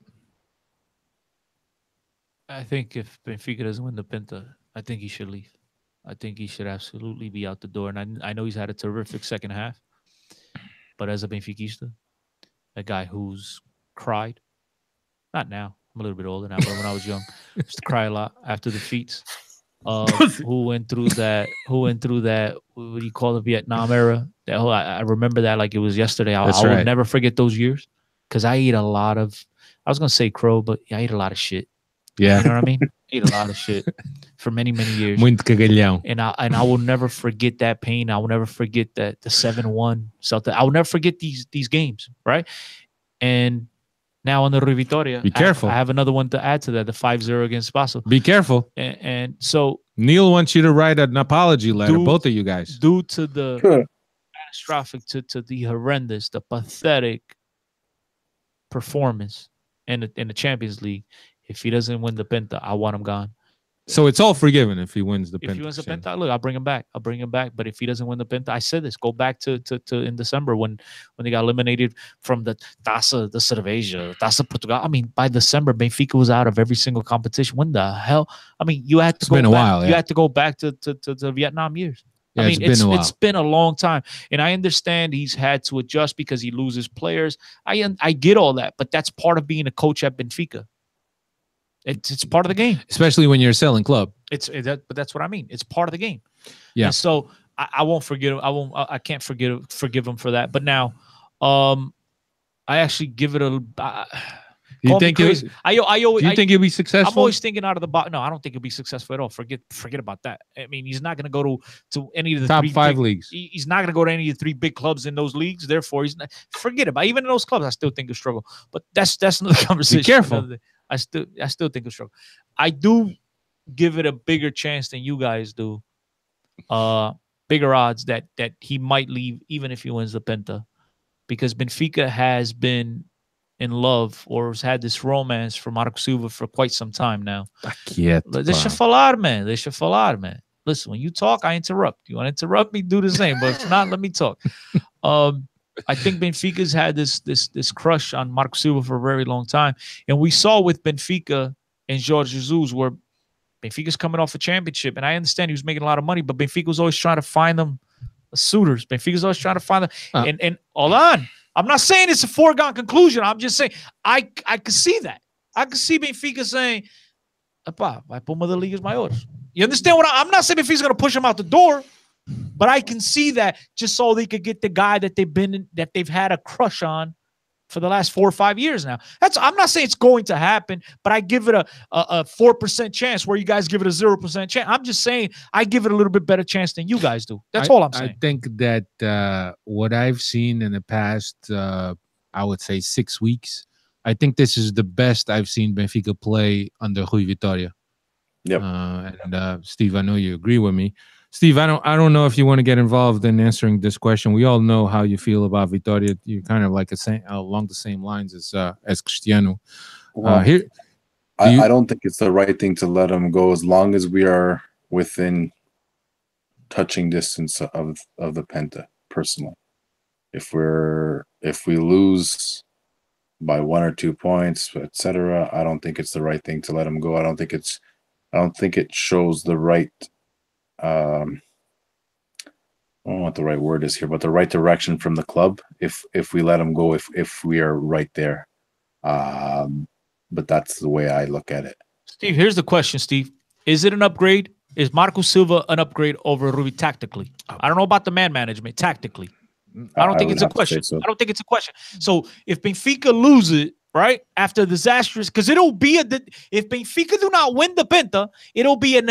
I think if Benfica doesn't win the Penta, I think he should leave. I think he should absolutely be out the door. And I know he's had a terrific second half. But as a Benfiquista, a guy who's cried, not now, I'm a little bit older now, but when I was young, used to cry a lot after defeats. Who went through that? What do you call the Vietnam era? That whole, I remember that like it was yesterday. I will never forget those years because I ate a lot of. I was gonna say crow, but I ate a lot of shit. Yeah, you know what I mean. I ate a lot of shit for many years. Muito cagalhão. And I will never forget that pain. I will never forget that the 7-1 Celtic. I will never forget these games, right? And now on the Rui Vitória, be careful. I have another one to add to that, the 5-0 against Basel. Be careful. And so Neil wants you to write an apology letter, both of you guys. Due to the catastrophic, to the horrendous, the pathetic performance in the Champions League, if he doesn't win the Penta, I want him gone. So it's all forgiven if he wins the Penta. If he wins the Penta, look, I'll bring him back. But if he doesn't win the Penta, I said this. Go back to in December when they got eliminated from the Taça de Cerveja, Taça Portugal. I mean, by December, Benfica was out of every single competition. When the hell? I mean, you had to it's been a while. Yeah. You had to go back to the Vietnam years. Yeah, I mean, it's been a long time, and I understand he's had to adjust because he loses players. I get all that, but that's part of being a coach at Benfica. It's part of the game, especially when you're a selling club. But that's what I mean. It's part of the game. Yeah. And so I won't forget. I can't forgive him for that. But now, I actually give it a. You think do you think he'll be successful? I'm always thinking out of the box. No, I don't think he'll be successful at all. Forget about that. I mean, he's not going to go to any of the top 5 leagues. He's not going to go to any of the 3 big clubs in those leagues. Therefore, he's not. Forget about even in those clubs. I still think he'll struggle. But that's another conversation. Be careful. I still think he'll struggle. I do give it a bigger chance than you guys do. Bigger odds that he might leave even if he wins the Penta, because Benfica has been in love or has had this romance for Marco Silva for quite some time now. Deixa falar, man. Listen, when you talk, I interrupt. You want to interrupt me? Do the same. But if not, let me talk. I think Benfica's had this crush on Marco Silva for a very long time. And we saw with Benfica and Jorge Jesus where Benfica's coming off a championship. And I understand he was making a lot of money, but Benfica was always trying to find them suitors. Benfica's always trying to find them. And hold on. I'm not saying it's a foregone conclusion. I'm just saying I could see that. I could see Benfica saying, "Epá, vai para uma das ligas maiores." You understand what I'm not saying Benfica's going to push him out the door, but I can see that just so they could get the guy that they've had a crush on for the last 4 or 5 years now. I'm not saying it's going to happen, but I give it a 4% chance where you guys give it a 0% chance. I'm just saying I give it a little bit better chance than you guys do. That's all I'm saying. I think that what I've seen in the past, I would say 6 weeks, I think this is the best I've seen Benfica play under Rui Vitória. Yep. And Steve, I know you agree with me. Steve, I don't know if you want to get involved in answering this question. We all know how you feel about Vitória. You're kind of like along the same lines as Cristiano. I don't think it's the right thing to let him go as long as we are within touching distance of the Penta. Personally, if we lose by 1 or 2 points, etc., I don't think it's the right thing to let him go. I don't think it shows the right. I don't know what the right word is here, but the right direction from the club if we let him go, if we are right there. But that's the way I look at it. Steve, here's the question, Steve. Is it an upgrade? Is Marco Silva an upgrade over Rui tactically? I don't know about the man management. Tactically, I don't think it's a question. So. I don't think it's a question. So if Benfica loses, right, after disastrous, because it'll be if Benfica do not win the Penta, it'll be an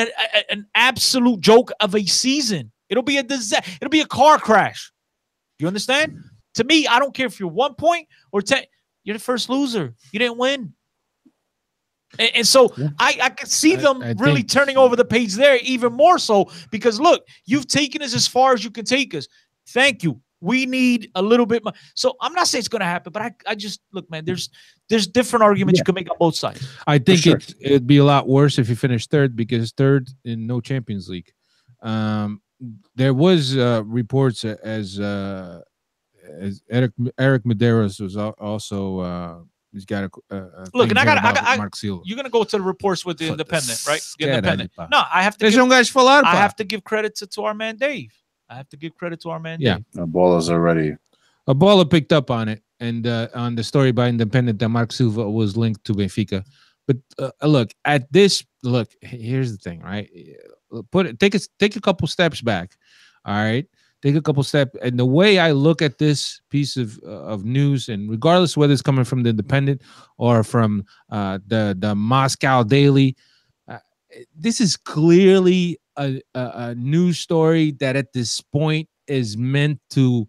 absolute joke of a season. It'll be a disaster. It'll be a car crash. You understand? To me, I don't care if you're 1 point or 10. You're the first loser. You didn't win. And so I could see them really turning over the page there even more so because, look, you've taken us as far as you can take us. Thank you. We need a little bit more. So I'm not saying it's going to happen, but I just, look, man, there's different arguments you can make on both sides. I think it'd be a lot worse if you finish third because third in no Champions League. There was reports as Eric Medeiros was also he's got a look, and I got Mark Silva. You're gonna go to the reports with the Independent, right? The Independent. No, I have to. I have to give credit to our man Dave. I have to give credit to our man. Yeah, Dave. The ball is already. A baller picked up on it, and on the story by Independent that Mark Silva was linked to Benfica. But here's the thing, right? Take a couple steps back. All right, take a couple steps. And the way I look at this piece of news, and regardless whether it's coming from the Independent or from the Moscow Daily, this is clearly a news story that at this point is meant to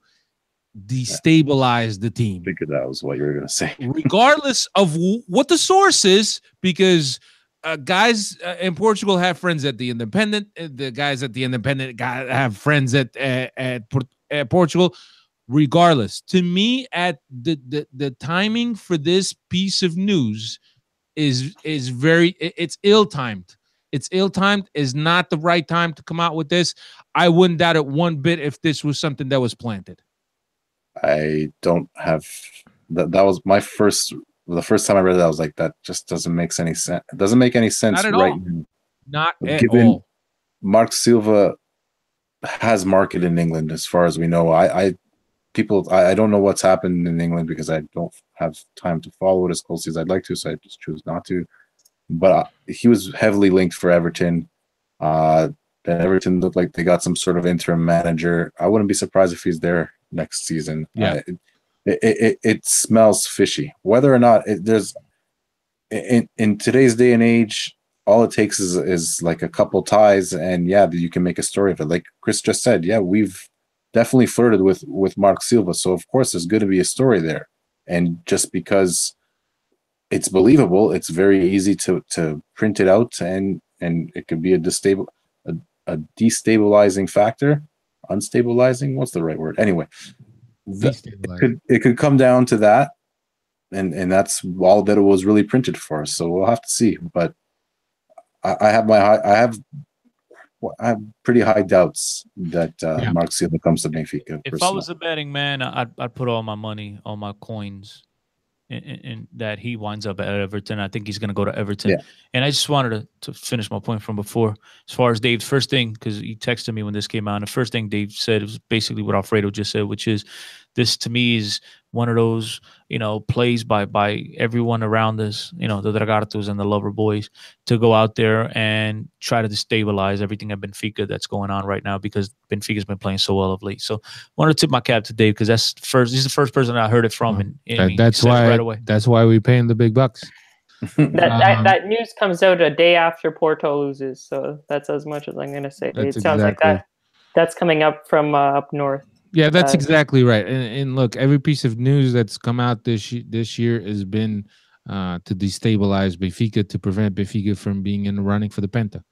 destabilize the team. I figured that was what you were going to say. Regardless of what the source is, because guys in Portugal have friends at the Independent. The guys at the Independent have friends at Portugal. Regardless, to me, at the timing for this piece of news is it's ill-timed. It's ill-timed. Is not the right time to come out with this. I wouldn't doubt it one bit if this was something that was planted. I don't have that. That was the first time I read that. I was like, that just doesn't make any sense. It doesn't make any sense Not at right all. now. Not at Given all. Mark Silva has market in England, as far as we know. I don't know what's happened in England because I don't have time to follow it as closely as I'd like to, so I just choose not to. But he was heavily linked for Everton. Then Everton looked like they got some sort of interim manager. I wouldn't be surprised if he's there next season. Yeah. It smells fishy. Whether or not there's in today's day and age, all it takes is like a couple ties, and you can make a story of it. Like Chris just said, we've definitely flirted with Mark Silva, so of course there's going to be a story there. And just because it's believable, it's very easy to print it out, and it could be a destabilizing factor. Unstabilizing, what's the right word? Anyway, it could come down to that, and that's all that it was really printed for. So we'll have to see. But I have pretty high doubts that Mark Silva comes to Benfica. If I was a betting man, I'd put all my money, all my coins in that he winds up at Everton. I think he's going to go to Everton. Yeah. And I just wanted to finish my point from before. As far as Dave's first thing, because he texted me when this came out, and the first thing Dave said was basically what Alfredo just said, which is this to me is one of those, plays by everyone around us, the Dragartos and the Lover Boys, to go out there and try to destabilize everything at Benfica that's going on right now, because Benfica's been playing so well of late. So I want to tip my cap to Dave, because he's the first person I heard it from. That's why right away. That's why we pay him the big bucks. That news comes out a day after Porto loses, so that's as much as I'm going to say. It sounds like that's coming up from up north. Yeah, that's exactly right. And look, every piece of news that's come out this year has been to destabilize Benfica, to prevent Benfica from being in the running for the Penta.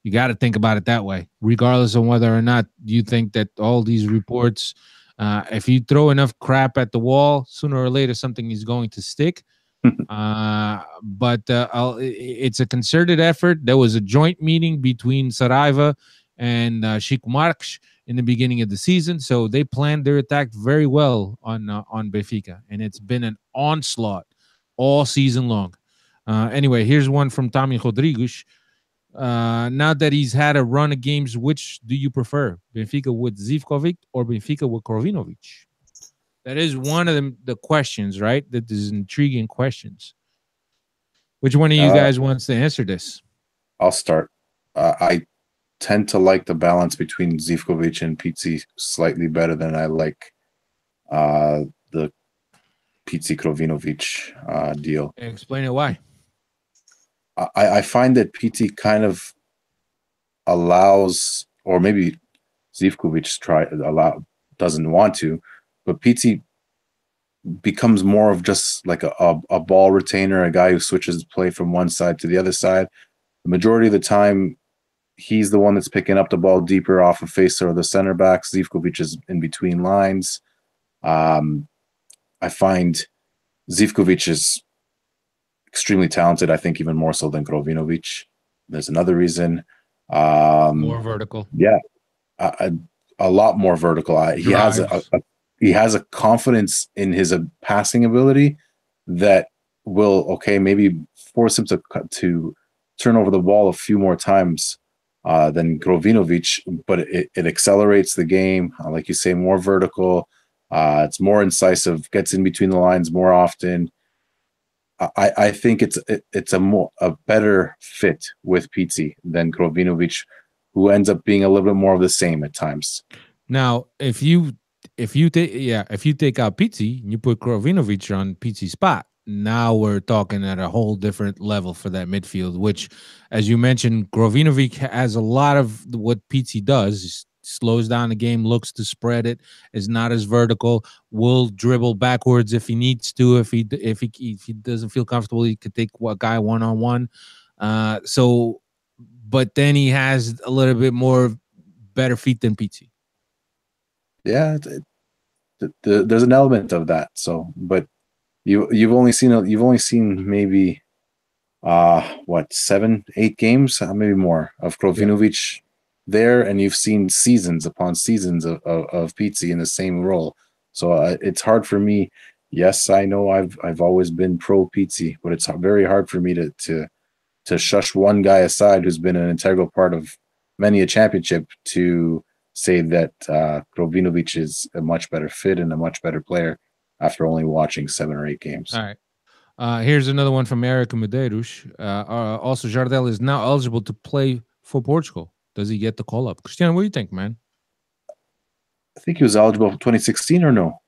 You got to think about it that way, regardless of whether or not you think that all these reports, if you throw enough crap at the wall, sooner or later something is going to stick. But it's a concerted effort. There was a joint meeting between Saraiva and Chico Marques in the beginning of the season, so they planned their attack very well on Benfica, and it's been an onslaught all season long. Anyway, here's one from Tommy Rodrigues. Now that he's had a run of games, which do you prefer, Benfica with Zivkovic or Benfica with Krovinovic? That is one of the questions, right? That is intriguing questions. Which one of you guys wants to answer this? I'll start. I tend to like the balance between Zivkovic and Pizzi slightly better than I like the Pizzi-Krovinovic deal. Explain it why. I find that Pizzi kind of allows, or maybe Zivkovic doesn't want to, but Pizzi becomes more of just like a ball retainer, a guy who switches play from one side to the other side. The majority of the time, he's the one that's picking up the ball deeper off of face or the center back. Zivkovic is in between lines. I find Zivkovic is extremely talented. I think even more so than Krovinovic. There's another reason. More vertical. Yeah, a lot more vertical. He has a confidence in his passing ability that will maybe force him to turn over the ball a few more times than Krovinovic, but it accelerates the game. Like you say, more vertical. It's more incisive, gets in between the lines more often. I think it's a better fit with Pizzi than Krovinovic, who ends up being a little bit more of the same at times. Now, if you take out Pizzi and you put Krovinovic on Pizzi's spot, now we're talking at a whole different level for that midfield, which, as you mentioned, Krovinovic has a lot of what Pizzi does. Slows down the game, looks to spread it, is not as vertical, will dribble backwards if he needs to. If he doesn't feel comfortable, he could take a guy one-on-one. But then he has a little bit more better feet than Pizzi. Yeah, there's an element of that. So, but you've only seen maybe 7, 8 games, maybe more of Krovinovic there, and you've seen seasons upon seasons of Pizzi in the same role. So it's hard for me. Yes, I know I've always been pro Pizzi, but it's very hard for me to shush one guy aside who's been an integral part of many a championship to say that Krovinovic is a much better fit and a much better player after only watching 7 or 8 games. All right. Here's another one from Eric Medeiros. Also, Jardel is now eligible to play for Portugal. Does he get the call up? Cristiano, what do you think, man? I think he was eligible for 2016 or no?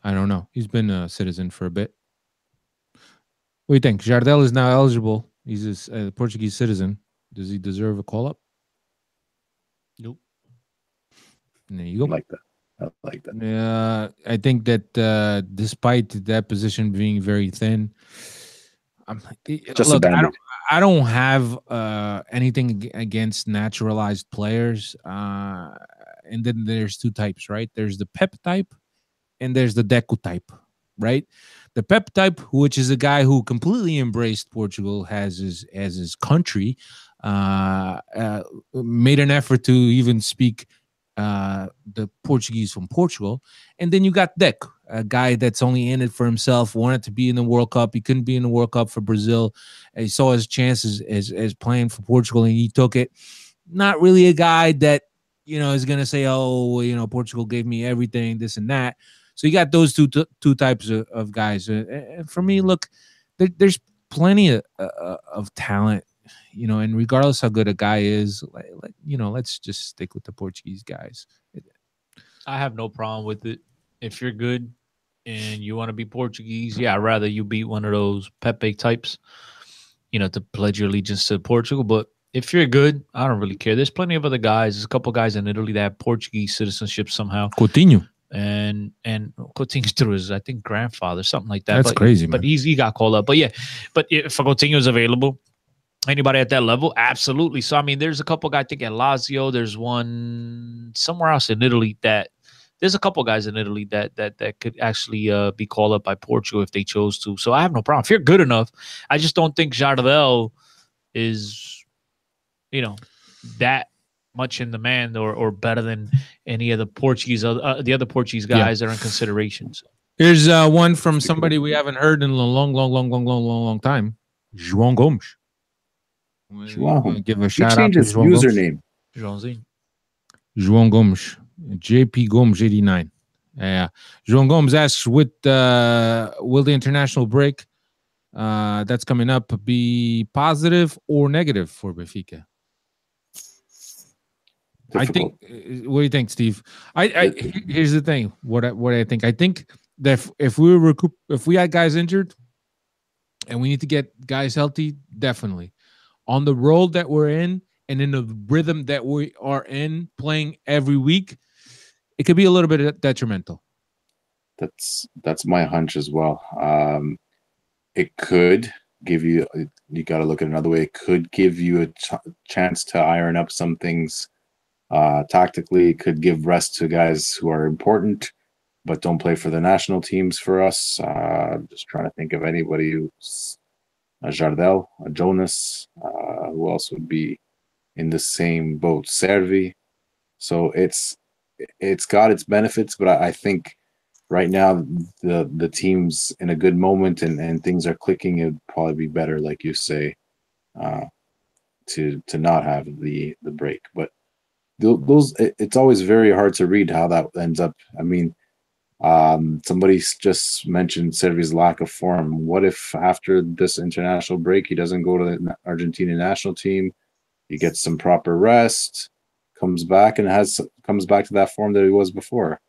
I don't know. He's been a citizen for a bit. What do you think? Jardel is now eligible. He's a Portuguese citizen. Does he deserve a call up? Nope. And there you go. I like that. Yeah, I think that despite that position being very thin, I don't have anything against naturalized players. And then there's 2 types, right? There's the Pep type and there's the Deco type, right? The Pep type, which is a guy who completely embraced Portugal as his country, made an effort to even speak the Portuguese from Portugal. And then you got Deco, a guy that's only in it for himself, wanted to be in the World Cup. He couldn't be in the World Cup for Brazil. He saw his chances as playing for Portugal, and he took it. Not really a guy that, is going to say, oh, Portugal gave me everything, this and that. So you got those two types of guys. For me, look, there's plenty of talent, and regardless how good a guy is, let's just stick with the Portuguese guys. I have no problem with it. If you're good and you want to be Portuguese, I'd rather you beat one of those Pepe types, to pledge your allegiance to Portugal. But if you're good, I don't really care. There's plenty of other guys. There's a couple guys in Italy that have Portuguese citizenship somehow. Coutinho. And Coutinho through his, I think, grandfather, something like that. That's crazy, man. But he got called up. But if Coutinho is available, anybody at that level, absolutely. So, I mean, there's a couple guys, I think, at Lazio. There's one somewhere else in Italy there's a couple guys in Italy that could actually be called up by Portugal if they chose to. So I have no problem. If you're good enough, I just don't think Jardel is, that much in demand or better than any of the Portuguese, the other Portuguese guys that are in consideration. So. Here's one from somebody we haven't heard in a long time. João Gomes. João. Give a shout out to his username. João Gomes. JP Gomes 89. Yeah. João Gomes asks, will the international break that's coming up be positive or negative for Benfica? I think. What do you think, Steve? Here's the thing. What I think. I think that if we had guys injured, and we need to get guys healthy, definitely. On the road that we're in, and in the rhythm that we are in, playing every week, it could be a little bit detrimental. That's my hunch as well. It could give you. You got to look at it another way. It could give you a chance to iron up some things. Tactically, it could give rest to guys who are important but don't play for the national teams for us. Just trying to think of anybody who's a Jardel, a Jonas, who else would be in the same boat, Servi. So it's got its benefits, but I think right now the team's in a good moment and things are clicking. It'd probably be better, like you say, to not have the break. But those it's always very hard to read how that ends up. I mean, Somebody just mentioned Servi's lack of form. What if after this international break, he doesn't go to the Argentina national team? He gets some proper rest, comes back to that form that he was before.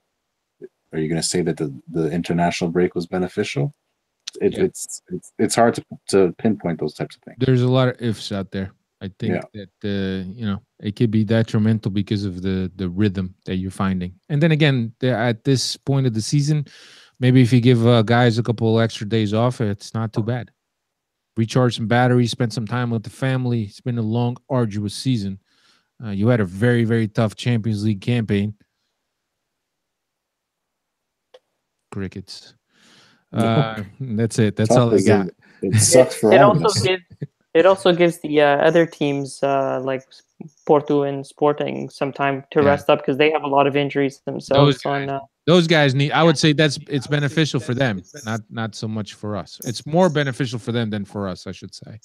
Are you going to say that the international break was beneficial? It's hard to pinpoint those types of things. There's a lot of ifs out there. I think that it could be detrimental because of the rhythm that you're finding. And then again, at this point of the season, maybe if you give guys a couple extra days off, it's not too bad. Recharge some batteries, spend some time with the family. It's been a long, arduous season. You had a very, very tough Champions League campaign. Crickets. That's it. That's all I got. It sucks for all of us. It also gives the other teams like Porto and Sporting some time to rest up because they have a lot of injuries themselves. Those guys need. I would say it's beneficial for them, not so much for us. It's more beneficial for them than for us, I should say.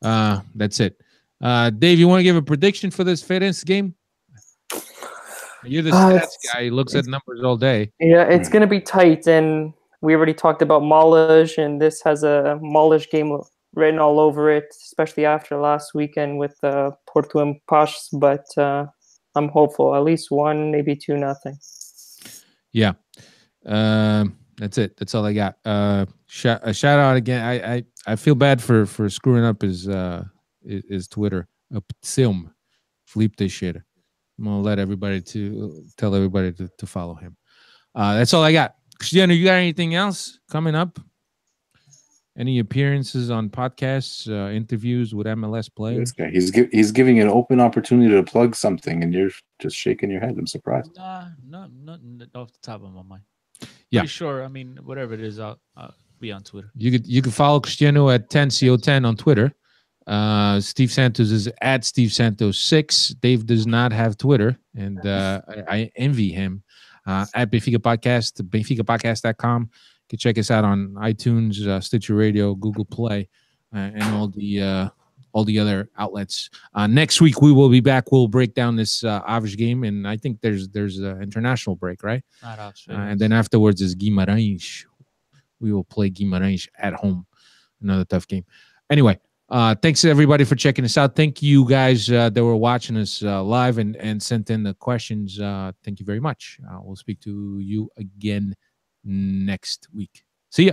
That's it. Dave, you want to give a prediction for this Feirense game? You're the stats guy. He looks at numbers all day. Yeah, it's going to be tight, and we already talked about Malish, and this has a Malish game written all over it, especially after last weekend with Porto and Pash. But I'm hopeful, at least 1, maybe 2-0. Yeah, that's it. That's all I got. A shout out again. I feel bad for screwing up his Twitter. Silm, Felipe Teixeira. I'm gonna let everybody tell everybody to follow him. That's all I got. Cristiano, you got anything else coming up? Any appearances on podcasts, interviews with MLS players? This guy, he's giving an open opportunity to plug something, and you're just shaking your head. I'm surprised. Nah, nothing off the top of my mind. Yeah, pretty sure. I mean, whatever it is, I'll be on Twitter. You could follow Cristiano at 10co10 on Twitter. Steve Santos is at Steve Santos 6. Dave does not have Twitter, and I envy him. At Benfica Podcast, benficapodcast.com. You can check us out on iTunes, Stitcher Radio, Google Play, and all the other outlets. Next week we will be back. We'll break down this Aves game, and I think there's an international break, right? Not Aves. And then afterwards is Guimarães. We will play Guimarães at home. Another tough game. Anyway, thanks to everybody for checking us out. Thank you guys that were watching us live and sent in the questions. Thank you very much. We'll speak to you again next week. See ya.